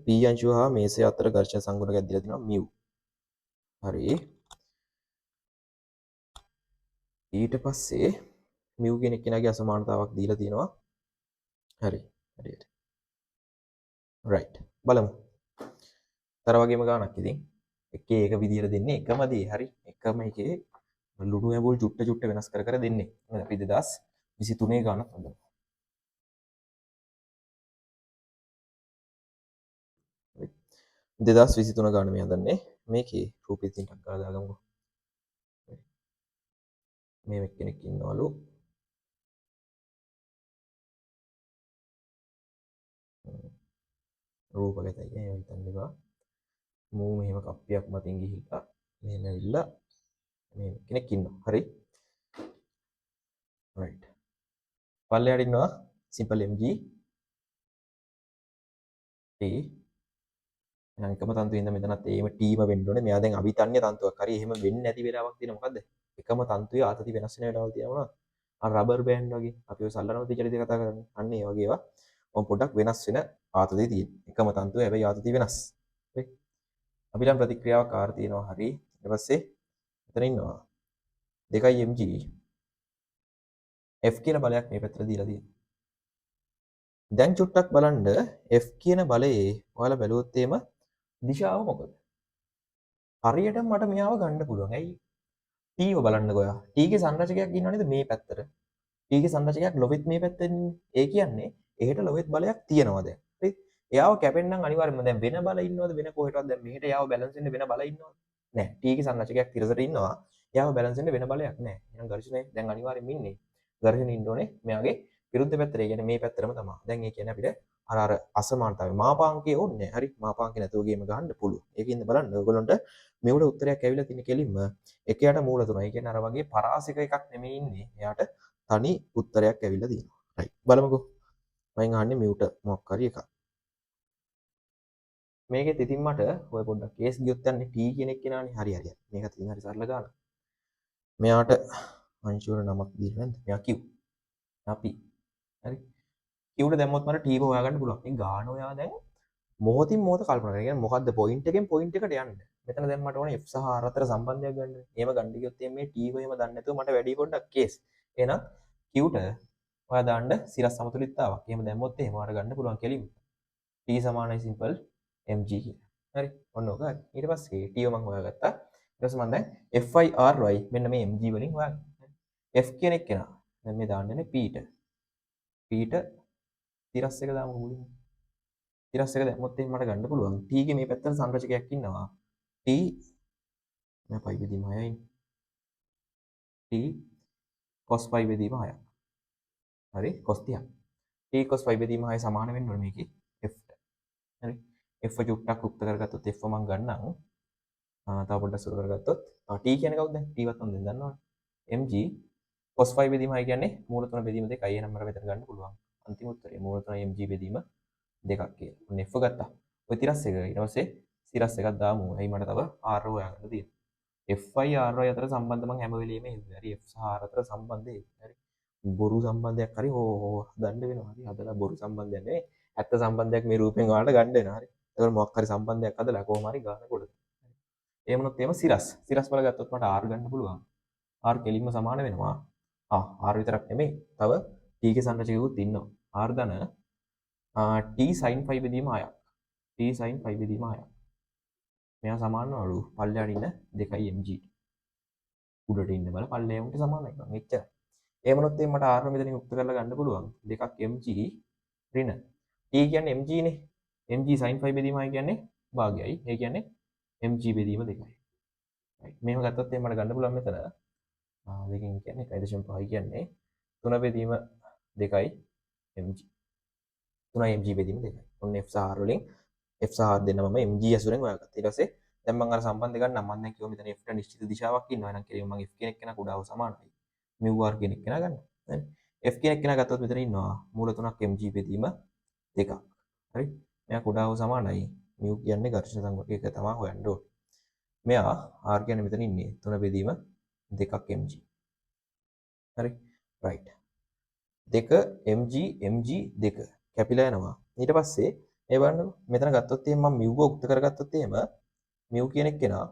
p අංශුව හා මේසය අතර ඝර්ෂණ සංගුණයක් දීලා තියෙනවා μ. හරි. ඊට පස්සේ μ කියන කෙනාගේ අසමානතාවක් දීලා තියෙනවා. හරි. හරියට. right. බලමු. තර වගේම ගානක් ඉතින් එක විදියට දෙන්නේ එකම දේ. හරි. එකම එකේ ලුණු ඇඹුල් චුට්ට වෙනස් කර දෙන්නේ. අපි 2023 ගානක් හදමු. 2023 ගාන මේ හදන්නේ. මේකේ රූපෙ තින් ටක් ගාලා දාගමු. මේ කෙනෙක් ඉන්නවලු. රූපගතයි එහෙම හිතන්න එපා. මූ මෙහෙම කප්පියක් මතින් ගිහිල්ලා මෙහෙම ඇවිල්ලා මේ කෙනෙක් ඉන්නවා. හරි. right. පල්ලෙහාට ඉන්නවා simple mg t. එහෙනම් එකම තන්තුවේ ඉඳන් මෙතනත් ඒම t ම වෙන්න ඕනේ. මෙයා දැන් අවිතන්‍ය තන්තුවක්. හරි. එහෙම වෙන්නේ නැති වෙලාවක් තියෙන මොකද්ද? එකම තන්තුවේ ආතති වෙනස් වෙන වෙලාවල් තියෙනවා. අර රබර් බෑන්ඩ් වගේ අපි ඔය සල්ලන ටීචර්දී කතා කරන්නේ. අන්න ඒ වගේ ඒවා ඔය පොඩ්ඩක් වෙනස් වෙන ආතතිය තියෙන. එකම තන්තුවේ හැබැයි ආතතිය වෙනස්. හරි. අපි නම් ප්‍රතික්‍රියාවක් ආර තියෙනවා. හරි. ඊට පස්සේ මෙතන ඉන්නවා 2 mg F කියන බලයක් මේ පැත්තට දීලා තියෙනවා. දැන් චුට්ටක් බලන්න F කියන බලයේ ඔයාලා බැලුවොත් එහෙම දිශාව මොකද? හරියටම මට මෙයාව ගන්න පුළුවන්. ඇයි? T ව බලන්නකෝ ඔයා. T ගේ සංරචකයක් ඉන්නව නේද මේ පැත්තට? T ගේ සංරචකයක් ලොවෙත් මේ පැත්තෙන් ඉන්නේ. ඒ කියන්නේ එහෙට ලොවෙත් බලයක් තියෙනවා දැන්. හරි? එයාව කැපෙන්නම් අනිවාර්යයෙන්ම දැන් වෙන බල ඉන්නවද වෙන කොහෙටවත් දැන් මෙහෙට එයාව බැලන්ස් වෙන්න වෙන බල ඉන්නවද? නැහැ. T ගේ සංරචකයක් තිරසට ඉන්නවා. එයාව බැලන්ස් වෙන්න වෙන බලයක් නැහැ. එහෙනම් ඝර්ෂණය දැන් අනිවාර්යයෙන්ම ඉන්නේ. ඝර්ෂණය ඉන්න ඕනේ මෙයාගේ විරුද්ධ පැත්තට. ඒ කියන්නේ මේ පැත්තටම තමයි. දැන් ඒ කියන්නේ අපිට අර අසමානතාවය මාපාංකය ඕනේ. හරි. මාපාංකය නැතුව ගේම ගහන්න පුළුවන්. ඒකින්ද බලන්න ඔයගොල්ලන්ට මෙවල උත්තරයක් ඇවිල්ලා තියෙන කෙලින්ම එකයට මූල තුනයි. ඒ කියන්නේ අර වගේ පරාසික එකක් නෙමෙයි ඉන්නේ. එයාට තනි උත්තරයක් ඇවිල්ලා තියෙනවා. රයිට්. බලමුකෝ. මම අහන්නේ මියුට මොකක් හරි එකක්. මේකෙත් ඉතින් මට ඔය පොඩ්ඩක් කේස් ගියොත් යන්නේ T කියන එක කෙනානේ. හරි. මේකත් ඉතින් හරි සරල ගානක්. මෙයාට අංශුවර නමක් දීලා නැද්ද? මෙයා Q. අපි. හරි. Q ට දැම්මොත් මට T එක හොයාගන්න පුළුවන්. මේ ගාන ඔයා දැන් මොහොතින් මොහොත කල්පනා කරගෙන. කියන්නේ මොකද්ද පොයින්ට් එකෙන් පොයින්ට් එකට යන්න. මෙතන දැන් මට ඕනේ F සහ R අතර සම්බන්ධයක් ගන්න. එහෙම ගන්න ගියොත් මේ T එක එහෙම දන්නේ නැතුව මට වැඩි පොඩ්ඩක් කේස්. එහෙනම් Q ට ඔයා දාන්න සිරස් සමතුලිතතාවක්. එහෙම දැම්මොත් එහෙම ඔයාලට ගන්න පුළුවන් කෙලින්ම. T සමානයි සිම්පල් mg කියලා. හරි. ඔන්න ඕක හරි. ඊට පස්සේ t මම හොයාගත්තා. ඊට පස්සේ මම දැන් fi ry මෙන්න මේ mg වලින් හොයාගන්නවා. f කියන එක කෙනා. දැන් මේ දාන්නනේ p ට. p ට තිරස් එක දාමු මුලින්ම. තිරස් එක දැම්මොත් එහෙනම් මට ගන්න පුළුවන්. t ගේ මේ පැත්තට සංරචකයක් ඉන්නවා. t මම පයි බෙදීම 6යි. t cos පයි බෙදීම 6ක්. හරි cos 30ක්. t cos පයි බෙදීම 6 සමාන වෙන්න ඕනේ මේකේ f ට. හරි. f චුට්ටක් උක්ත කරගත්තොත් f මම ගන්නම්. තව පොඩ්ඩක් සුළු කරගත්තොත් t කියන්නේ කවුද දැන්? t වත් මම දැන් දන්නවනේ. mg cos phi බෙදීම 6 කියන්නේ මූල 3 බෙදීම 2යි. එහෙනම් මට මෙතන ගන්න පුළුවන්. අන්තිම උත්තරේ මූල 3 mg බෙදීම 2ක් කියලා. ඔන්න f ගත්තා. ඔය තිරස් එක ඊට පස්සේ සිරස් එකක් දාමු. එයි මට තව r හොයාගන්න තියෙනවා. fi ry අතර සම්බන්ධ මම හැම වෙලෙම හෙව්වේ. හරි f සහ r අතර සම්බන්ධය. හරි. බොරු සම්බන්ධයක් හරි හදන්න වෙනවා. හරි. හදලා බොරු සම්බන්ධයක් නෙවෙයි. ඇත්ත සම්බන්ධයක් මේ රූපෙන් ඔයාලට ගන්න වෙනවා. හරි. ඒකට මොකක් හරි සම්බන්ධයක් හදලා කොහොම හරි ගන්න කොට. එහෙම වුණොත් එහෙම සිරස්. සිරස් වල ගත්තොත් මට r ගන්න පුළුවන්. r කෙලින්ම සමාන වෙනවා. r විතරක් නෙමෙයි. තව t ගේ සංරචකයකුත් ඉන්නවා. r ධන t sin phi බෙදීම 6ක්. t sin phi බෙදීම 6ක්. මෙයා සමානවලු පල්ලයට ඉන්න 2යි mg. උඩට ඉන්න බල පල්ලයට උන්ට සමානයි. මම එච්චරයි. එහෙම වුණොත් එහෙනම් මට r මෙතනින් උක්ත කරලා ගන්න පුළුවන්. 2ක් mg ඍණ t කියන්නේ mg නේ. mg sin phi බෙදීම 6 කියන්නේ භාගයයි. ඒ කියන්නේ mg බෙදීම 2යි. right. මේව ගත්තොත් එහෙනම් මට ගන්න පුළුවන් මෙතන දෙකකින් කියන්නේ 1.5 කියන්නේ 3 බෙදීම 2යි mg. 3යි mg බෙදීම 2යි. ඔන්න f සහ r වලින් f සහ r දෙන්න මම mg ඇසුරෙන් හොයාගත්තා. ඊට පස්සේ දැන් මම අර සම්බන්ධ ගන්නම්. මම දැන් කිව්වා මෙතන f ට නිශ්චිත දිශාවක් ඉන්නවා. එහෙනම් කෙලින්ම මම f කියන එක කෙනා කුඩාව සමානයි. μ r කියන එක කෙනා ගන්න. හරි. f කියන එක කෙනා ගත්තොත් මෙතන ඉන්නවා මූල 3ක් mg බෙදීම 2ක්. හරි. මෙයා කුඩාව සමානයි. μ කියන්නේ ඝර්ෂණ සංවර්ධක එක තමයි හොයන්න ඕනේ. මෙයා r කියන්නේ මෙතන ඉන්නේ 3 බෙදීම 2ක් mg. හරි. right. 2 mg mg 2 කැපිලා යනවා. ඊට පස්සේ මේ බලන්නකො මෙතන ගත්තොත් එහෙනම් මම μ උක්ත කරගත්තොත් එහෙම μ කියන එක කෙනා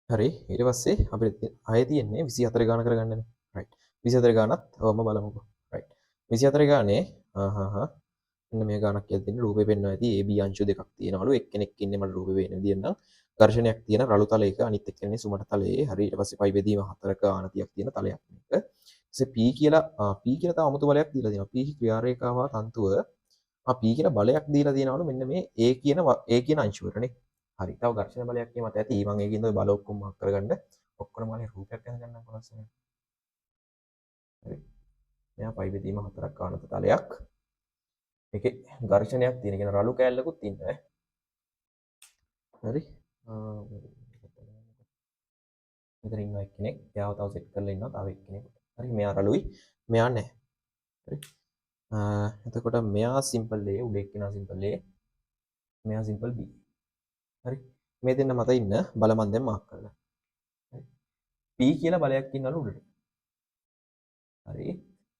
හරි ඊට පස්සේ අපිට ආයෙ තියෙන්නේ 24 ගාන කරගන්නනේ. right. 24 ගානත් ඔවම බලමුකෝ. right. 24 ගානේ මෙන්න මේ ගානක් කියලා තියෙන රූපේ පෙන්වනවා ඇති AB අංශු දෙකක් තියෙනවලු. එක්කෙනෙක් ඉන්නේ මට රූපේ පේන විදිහෙන් නම් ඝර්ෂණයක් තියෙන රළු තලයක අනිත් එක්කෙනේ සුමට තලයේ. හරි ඊට පස්සේ පයි බෙදීම 4ක ආනතියක් තියෙන තලයක් මේක. ඊටසේ P කියලා තව අමුතු බලයක් දීලා තියෙනවා. P ක්‍රියාරේඛාව තන්තුව P කියලා බලයක් දීලා තියෙනවලු මෙන්න මේ A කියන අංශුවටනේ. හරි. තව ඝර්ෂණ බලයක් කියමත් ඇති. මම ඒකින්ද ඔය බල ඔක්කොම මාක් කරගන්න. ඔක්කොම මම රූපයක් ගන්න ගන්නම් කොලස්සන. හරි. මෙයා පයි බෙදීම 4ක් ආනත තලයක්. මේකේ ඝර්ෂණයක් තියෙන කියන රළු කෑල්ලකුත් ඉන්නවා. හරි. මෙතන ඉන්නවා එක්කෙනෙක්. එයාව තව සෙට් කරලා ඉන්නවා තව එක්කෙනෙක්. හරි. මෙයා රළුයි. මෙයා නැහැ. හරි. එතකොට මෙයා සිම්පල් A උඩ එක්කෙනා සිම්පල් A. මෙයා සිම්පල් B. හරි. මේ දෙන්න මත ඉන්න බල මන් දැන් මාක් කරලා. හරි. P කියලා බලයක් ඉන්නවලු උඩට. හරි.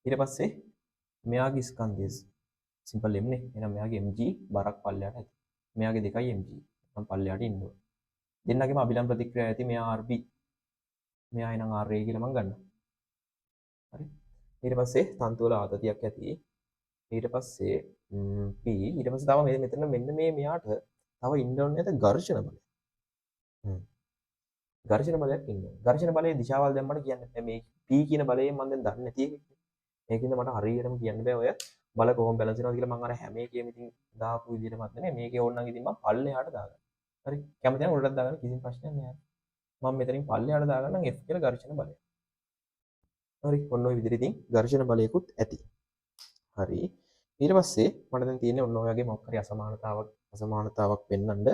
ඊට පස්සේ මෙයාගේ ස්කන්ධය සිම්පල් M නේ. එහෙනම් මෙයාගේ mg බරක් පල්ලයට ඇති. මෙයාගේ 2යි mg. මම පල්ලයට ඉන්නවා. දෙන්නගේම අභිලම් ප්‍රතික්‍රියාව ඇති. මෙයා RB. මෙයා එනම් RA කියලා මම ගන්නවා. හරි. ඊට පස්සේ තන්තු වල ආතතියක් ඇති. ඊට පස්සේ P ඊට පස්සේ තව මෙතන මෙන්න මේ මෙයාට තව ඉන්න ඕනේ නැත ඝර්ෂණ බලය. ඝර්ෂණ බලයක් ඉන්නවා. ඝර්ෂණ බලයේ දිශාවල් දැන් මට කියන්න බෑ. මේ P කියන බලයෙන් මම දැන් දන්නේ නැති එක. මේකින්ද මට හරියටම කියන්න බෑ ඔය බල කොහොම බැලන්ස් වෙනවද කියලා මම අර හැම එකේම ඉතින් දාපු විදිහටමත් නෙමෙයි. මේකේ ඕනනම් ඉතින් මම පල්ලෙහාට දාගන්න. හරි. කැමති නම් උඩට දාගන්න කිසිම ප්‍රශ්නයක් නෑ. මම මෙතනින් පල්ලෙහාට දාගන්නම් F කියලා ඝර්ෂණ බලය. හරි. ඔන්න ඔය විදිහට ඉතින් ඝර්ෂණ බලයකුත් ඇති. හරි. ඊට පස්සේ මට දැන් තියෙන්නේ ඔන්න ඔය වගේ මොකක් හරි අසමානතාවක් පෙන්වන්න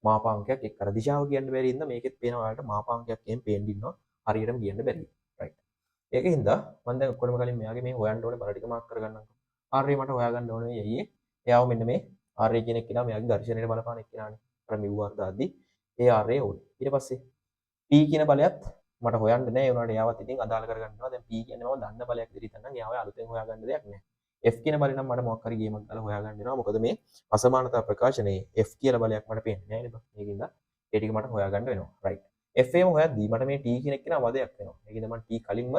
මාපාංකයක් එක්ක අර දිශාව කියන්න බැරි ඉඳ මේකෙත් පේන ඔයාලට මාපාංකයක් එහෙම පේන්න ඉන්නවා. හරියටම කියන්න බැරි. right. ඒකින්ද මම දැන් ඔක්කොම කලින් මෙයාගේ මේ හොයන්න ඕනේ බල ටික මාක් කරගන්නම්කෝ. RA මට හොයාගන්න ඕනේ අයියේ. එයාව මෙන්න මේ RA කියන එක්කෙනා මෙයාගේ ඝර්ෂණයට බලපාන එක්කෙනානේ. අර මෙව්වාර දාද්දි ඒ RA ඕනේ. ඊට පස්සේ P කියන බලයත් මට හොයන්න නෑ. ඒ වුණාට එයාවත් ඉතින් අදාළ කරගන්නවා. දැන් P කියන්නේ මම දන්න බලයක් විදිහට නම් එයාව අලුතෙන් හොයාගන්න දෙයක් නෑ. F කියන බලය නම් මට මොකක් හරි ගේමක් දාලා හොයාගන්න වෙනවා. මොකද මේ අසමානතා ප්‍රකාශනයේ F කියලා බලයක් මට පේන්නේ නෑ නේද? මේකින්ද ඒ ටික මට හොයාගන්න වෙනවා. right. F එකම හොයද්දී මට මේ T කියන එක කෙනා වදයක් වෙනවා. ඒකින්ද මම T කලින්ම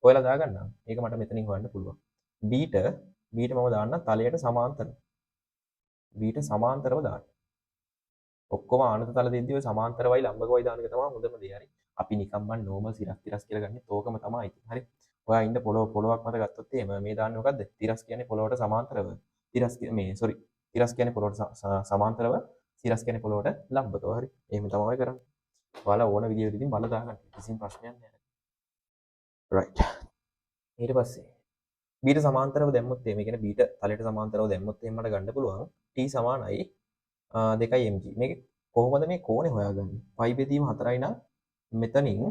හොයලා දාගන්නම්. ඒක මට මෙතනින් හොයන්න පුළුවන්. B ට මම දාන්න තලයට සමාන්තරව. B ට සමාන්තරව දාන්න. ඔක්කොම ආනත තල දෙද්දී ඔය සමාන්තරවයි ලම්බකවයි දාන එක තමයි හොඳම දේ. හරි. අපි නිකම්ම නෝමල් සිරස් තිරස් කියලා ගන්නේ තෝකම තමයි. හරි. ඔයා ඉන්න පොළොවක් මත ගත්තොත් එහෙම මේ දාන්නේ මොකද්ද? තිරස් කියන්නේ පොළොවට සමාන්තරව. තිරස් මේ සෝරි. තිරස් කියන්නේ පොළොවට සමාන්තරව. තිරස් කියන්නේ පොළොවට ලම්බකව. හරි. එහෙම තමයි කරන්නේ. ඔයාලා ඕන විදිහට ඉතින් බල දාගන්න. කිසිම ප්‍රශ්නයක් නැහැ. right. ඊට පස්සේ B ට සමාන්තරව දැම්මොත් මේ කියන්නේ B ට තලයට සමාන්තරව දැම්මොත් එහෙම මට ගන්න පුළුවන් T සමානයි 2 mg. මේක කොහොමද මේ කෝණේ හොයාගන්නේ? පයි බෙදීම 4යි නම් මෙතනින්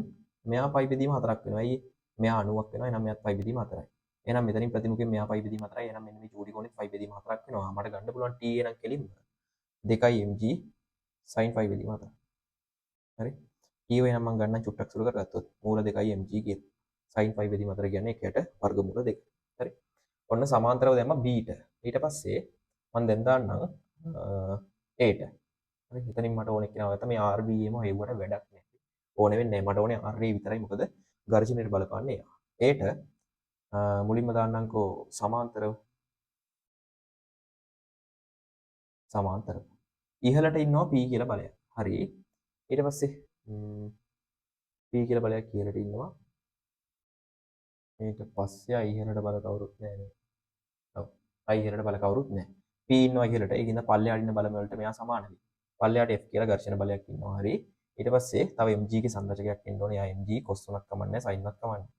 මෙයා පයි බෙදීම 4ක් වෙනවා. අයියේ මෙයා 90ක් වෙනවා. එහෙනම් මෙයාත් පයි බෙදීම 4යි. එහෙනම් මෙතනින් ප්‍රතිමුඛයෙන් මෙයා පයි බෙදීම 4යි. එහෙනම් මෙන්න මේ චූටි කෝණෙත් පයි බෙදීම 4ක් වෙනවා. මට ගන්න පුළුවන් T එනම් කෙලින්ම 2 mg sin පයි බෙදීම 4. හරි. T වෙනම් මම ගන්න චුට්ටක් සුළු කරගත්තොත් මූල 2 mg කියන sin පයි බෙදීම 4 කියන්නේ 1ට වර්ගමූල 2. හරි. ඔන්න සමාන්තරව දැම්ම B ට. ඊට පස්සේ මම දැන් දාන්නම් A ට. හරි. එතනින් මට ඕනේ කියනවා තමයි RBM හේවුවට වැඩක් නැහැ. ඕනේ වෙන්නේ නැහැ. මට ඕනේ RA විතරයි. මොකද ඝර්ෂණයට බලපාන්නේ A ට මුලින්ම දාන්නම්කෝ සමාන්තරව. ඉහළට ඉන්නවා P කියලා බලයක්. හරි. ඊට පස්සේ P කියලා බලයක් ඉහළට ඉන්නවා. ඊට පස්සේ ඉහළට බල කවුරුත් නැහැ නේ. ඔව්. ඉහළට බල කවුරුත් නැහැ. P ඉන්නවා ඉහළට. ඒකින්ද පල්ලෙහාට ඉන්න බල වලට මෙයා සමානයි. පල්ලෙහාට F කියලා ඝර්ෂණ බලයක් ඉන්නවා. හරි. ඊට පස්සේ තව mg ගේ සංරචකයක් ඉන්න ඕනේ. යා mg cos 3ක් කමන්නේ sin වත් කමන්නේ.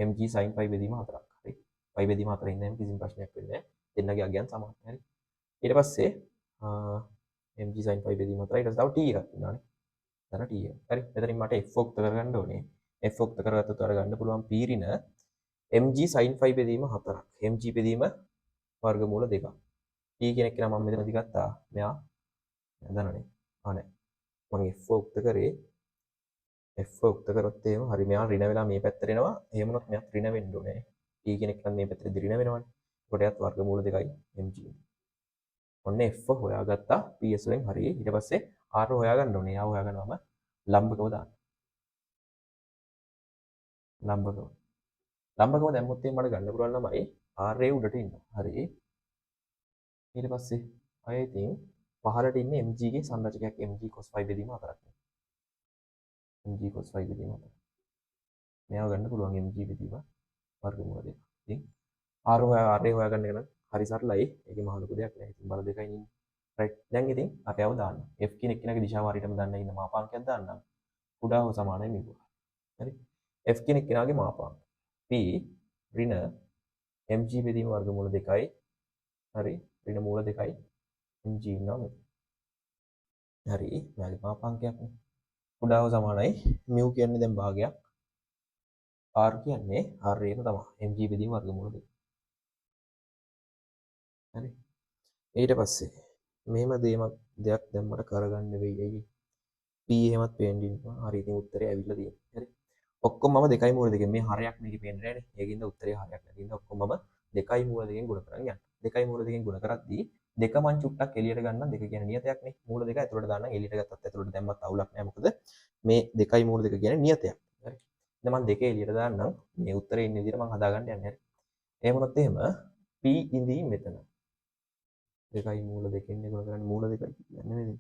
mg sin පයි බෙදීම 4ක්. හරි. පයි බෙදීම 4 ඉඳන් කිසිම ප්‍රශ්නයක් වෙන්නේ නැහැ. දෙන්නගේ අගයන් සමානයි. හරි. ඊට පස්සේ mg sin පයි බෙදීම 4යි. ඊට පස්සේ තව t එකක් ඉන්නවානේ. එතන t එක. හරි. මෙතනින් මට f ඔක්ත කරගන්න ඕනේ. f ඔක්ත කරගත්තොත් අර ගන්න පුළුවන් p ඍණ mg sin phi බෙදීම 4ක්. mg බෙදීම වර්ගමූල 2ක්. p කෙනෙක් කියලා මම මෙතනදි ගත්තා. මෙයා දන්නනේ. නෑ. මම f උක්ත කරේ f උක්ත කරොත් එහෙම හරි මෙයා ඍණ වෙලා මේ පැත්තට එනවා. එහෙම වුණොත් මෙයාත් ඍණ වෙන්න ඕනේ. p කෙනෙක් නම් මේ පැත්තට ඍණ වෙනවනේ. ඒකට යත් වර්ගමූල 2යි mg. ඔන්න f හොයාගත්තා ps වලින් හරි. ඊට පස්සේ r හොයාගන්න ඕනේ. යා හොයාගන්නවම ලම්බකව දාන්න. ලම්බකව දැම්මොත් මට ගන්න පුළුවන් ළමයි RA උඩට ඉන්නවා. හරි. ඊට පස්සේ අය ඉතින් පහළට ඉන්නේ mg ගේ සංරචකයක් mg cos phi බෙදීම 4ක්. mg cos phi බෙදීම 4. මෙයාව ගන්න පුළුවන් mg බෙදීම වර්ගමූල 2. ඉතින් RA හොයාගන්න එක නම් හරි සරලයි. ඒකේ මහ ලොකු දෙයක් නෑ. ඉතින් බල දෙකයි ඉන්නේ. රයිට්. දැන් ඉතින් අපි ආව දාන්න. f කෙනෙක් කෙනාගේ දිශාව හරියටම දන්න ඉන්න මාපාංකයක් දාන්නම්. කුඩා හෝ සමානයි මේක. හරි. f කෙනෙක් කෙනාගේ මාපාංක p ඍණ mg බෙදීම වර්ගමූල 2යි. හරි. ඍණ මූල 2යි mg ඉන්නවා මෙතන. හරි. මෙයාගේ මාපාංකයක් නේ. කුඩා හෝ සමානයි mu කියන්නේ දැන් භාගයක්. r කියන්නේ r එකම තමයි. mg බෙදීම වර්ගමූල 2. හරි. ඊට පස්සේ මෙහෙම දෙයක් දැන් මට කරගන්න වෙයි අයියේ. p එහෙමත් පේන්න ඉන්නවා. හරි. ඉතින් උත්තරේ ඇවිල්ලා තියෙනවා. හරි. ඔක්කොම මම 2යි මූල 2කින් මේ හරයක් මේකේ පේන්නේ නැහැ නේ. ඒකින්ද උත්තරේ හරයක් නැති. ඉතින් ඔක්කොම මම 2යි මූල 2කින් ගුණ කරන් යනවා. 2යි මූල 2කින් ගුණ කරද්දී දෙක මං චුට්ටක් එළියට ගන්නම්. දෙක කියන්නේ නියතයක් නේ. මූල 2 ඇතුළට දාන්නම්. එළියට ගත්තත් ඇතුළට දැම්මත් අවුලක් නැහැ. මොකද මේ 2යි මූල 2 කියන්නේ නියතයක්. හරි. දැන් මං 2 එළියට දාන්නම්. මේ උත්තරේ ඉන්න විදිහට මං හදාගන්න යන්නේ. හරි. එහෙම වුණොත් එහෙම p ඉඳී මෙතන. 2යි මූල 2කින් ගුණ කරන්නේ මූල 2යි කියන්නේ නෙමෙයි.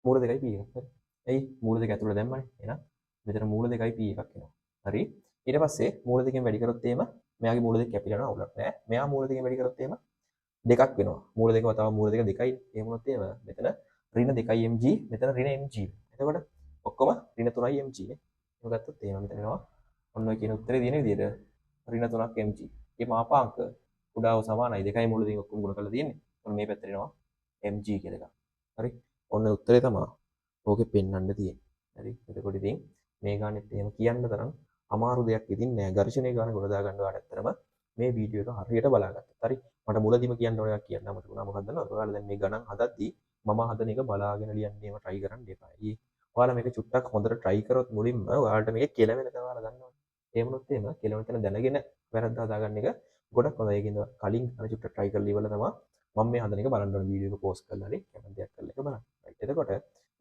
මූල 2යි p එකක්. හරි. එයි මූල 2 ඇතුළට දැම්මනේ. එහෙනම් මෙතන මූල 2යි p එකක් එනවා. හරි. ඊට පස්සේ මූල 2කින් වැඩි කරොත් එහෙම මෙයාගේ මූල 2 කැපිලා යනවා අවුලක් නැහැ. මෙයා මූල 2කින් වැඩි කරොත් එහෙම දෙකක් වෙනවා. මූල 2 වතාව මූල 2 2යි. එහෙම වුණොත් එහෙම මෙතන ඍණ 2යි mg මෙතන ඍණ mg. එතකොට ඔක්කොම ඍණ 3යි mg නේ. එහෙම ගත්තොත් එහෙම මෙතන එනවා. ඔන්න ඔය කියන උත්තරේ තියෙන විදිහට ඍණ 3ක් mg. මේ මාපාංක කුඩාව සමානයි 2යි මූල 2කින් ඔක්කොම ගුණ කරලා තියෙන්නේ. ඔන්න මේ පැත්තට එනවා mg කියලා එකක්. හරි. ඔන්න උත්තරේ තමයි ඕකේ පෙන්වන්න තියෙන්නේ. හරි. එතකොට ඉතින් මේ ගානෙත් එහෙම කියන්න තරම් අමාරු දෙයක් ඉතින් නෑ. ඝර්ෂණයේ ගාන ගොඩ දා ගන්නවාට ඇත්තරම මේ වීඩියෝ එක හරියට බලාගත්තා. හරි. මට මුලදීම කියන්න ඕන එකක් කියන්න අමතක වුණා. මොකක්ද දන්නවද? ඔයාලා දැන් මේ ගණන් හදද්දී මම හදන එක බලාගෙන ලියන්නේම try කරන්න එපා. ඔයාලා මේක චුට්ටක් හොඳට try කරොත් මුලින්ම ඔයාලට මේක කෙලවෙන තව ඔයාලා දන්නවා. ඒ වුණොත් එහෙම කෙලවෙන තැන දැනගෙන වැරද්ද හදාගන්න එක ගොඩක් හොඳයි. ඒකින්ද කලින් අර චුට්ටක් try කරලා ඉවරලා තමයි මම මේ හදන එක බලන්න ඕන. වීඩියෝ එක පෝස්ට් කරලා හරි කැමති දෙයක් කරලා එක බලන්න. එතකොට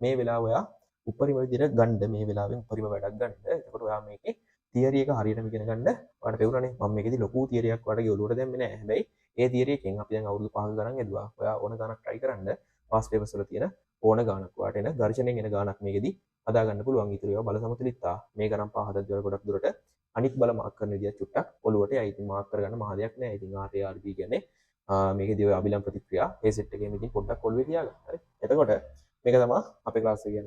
මේ වෙලාව ඔයා උපරිම විදිහට ගන්න මේ වෙලාවෙන් උපරිම වැඩක් ගන්න. එතකොට ඔයා මේකේ තියරි එක හරියටම ඉගෙන ගන්න. ඔයාලට පෙවුණානේ මම මේකෙදි ලොකු තියරියක් ඔයාලගේ ඔළුවට දැම්මේ නැහැ. හැබැයි ඒ තියරි එකෙන් අපි දැන් අවුරුදු 5ක ගණන් යදුවා. ඔයා ඕන ගානක් try කරන්න. past papers වල තියෙන ඕන ගානක් ඔයාට එන ඝර්ෂණයෙන් එන ගානක් මේකෙදි හදා ගන්න පුළුවන්. ඊටු ඒවා බල සමතුලිතතා මේ ගණන් පහ හදද්දී වල ගොඩක් දුරට අනිත් බල මාක් කරන විදිය චුට්ටක් ඔලුවට යයි. ඉතින් මාක් කරගන්න මහ දෙයක් නෑ. ඉතින් RARB කියන්නේ මේකේදී ඔය අභිලම් ප්‍රතික්‍රියා ඒ සෙට් එකේම ඉතින් පොඩ්ඩක් ඔලුවේ තියාගන්න. හරි. එතකොට මේක තමයි අපේ ක්ලාස් එක යන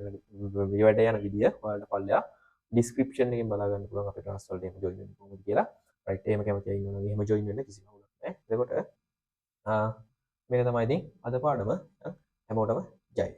මේ වැඩ යන විදිය. ඔයාලට පල්ලෙහා ඩිස්ක්‍රිප්ෂන් එකෙන් බලා ගන්න පුළුවන් අපේ ක්ලාස් වලට එහෙම join වෙන්න කොහොමද කියලා. රයිට්. එහෙම කැමති අය ඉන්නවා නම් එහෙම join වෙන්න කිසිම අවුලක් නෑ. එතකොට මේක තමයි ඉතින් අද පාඩම. හැමෝටම ජය.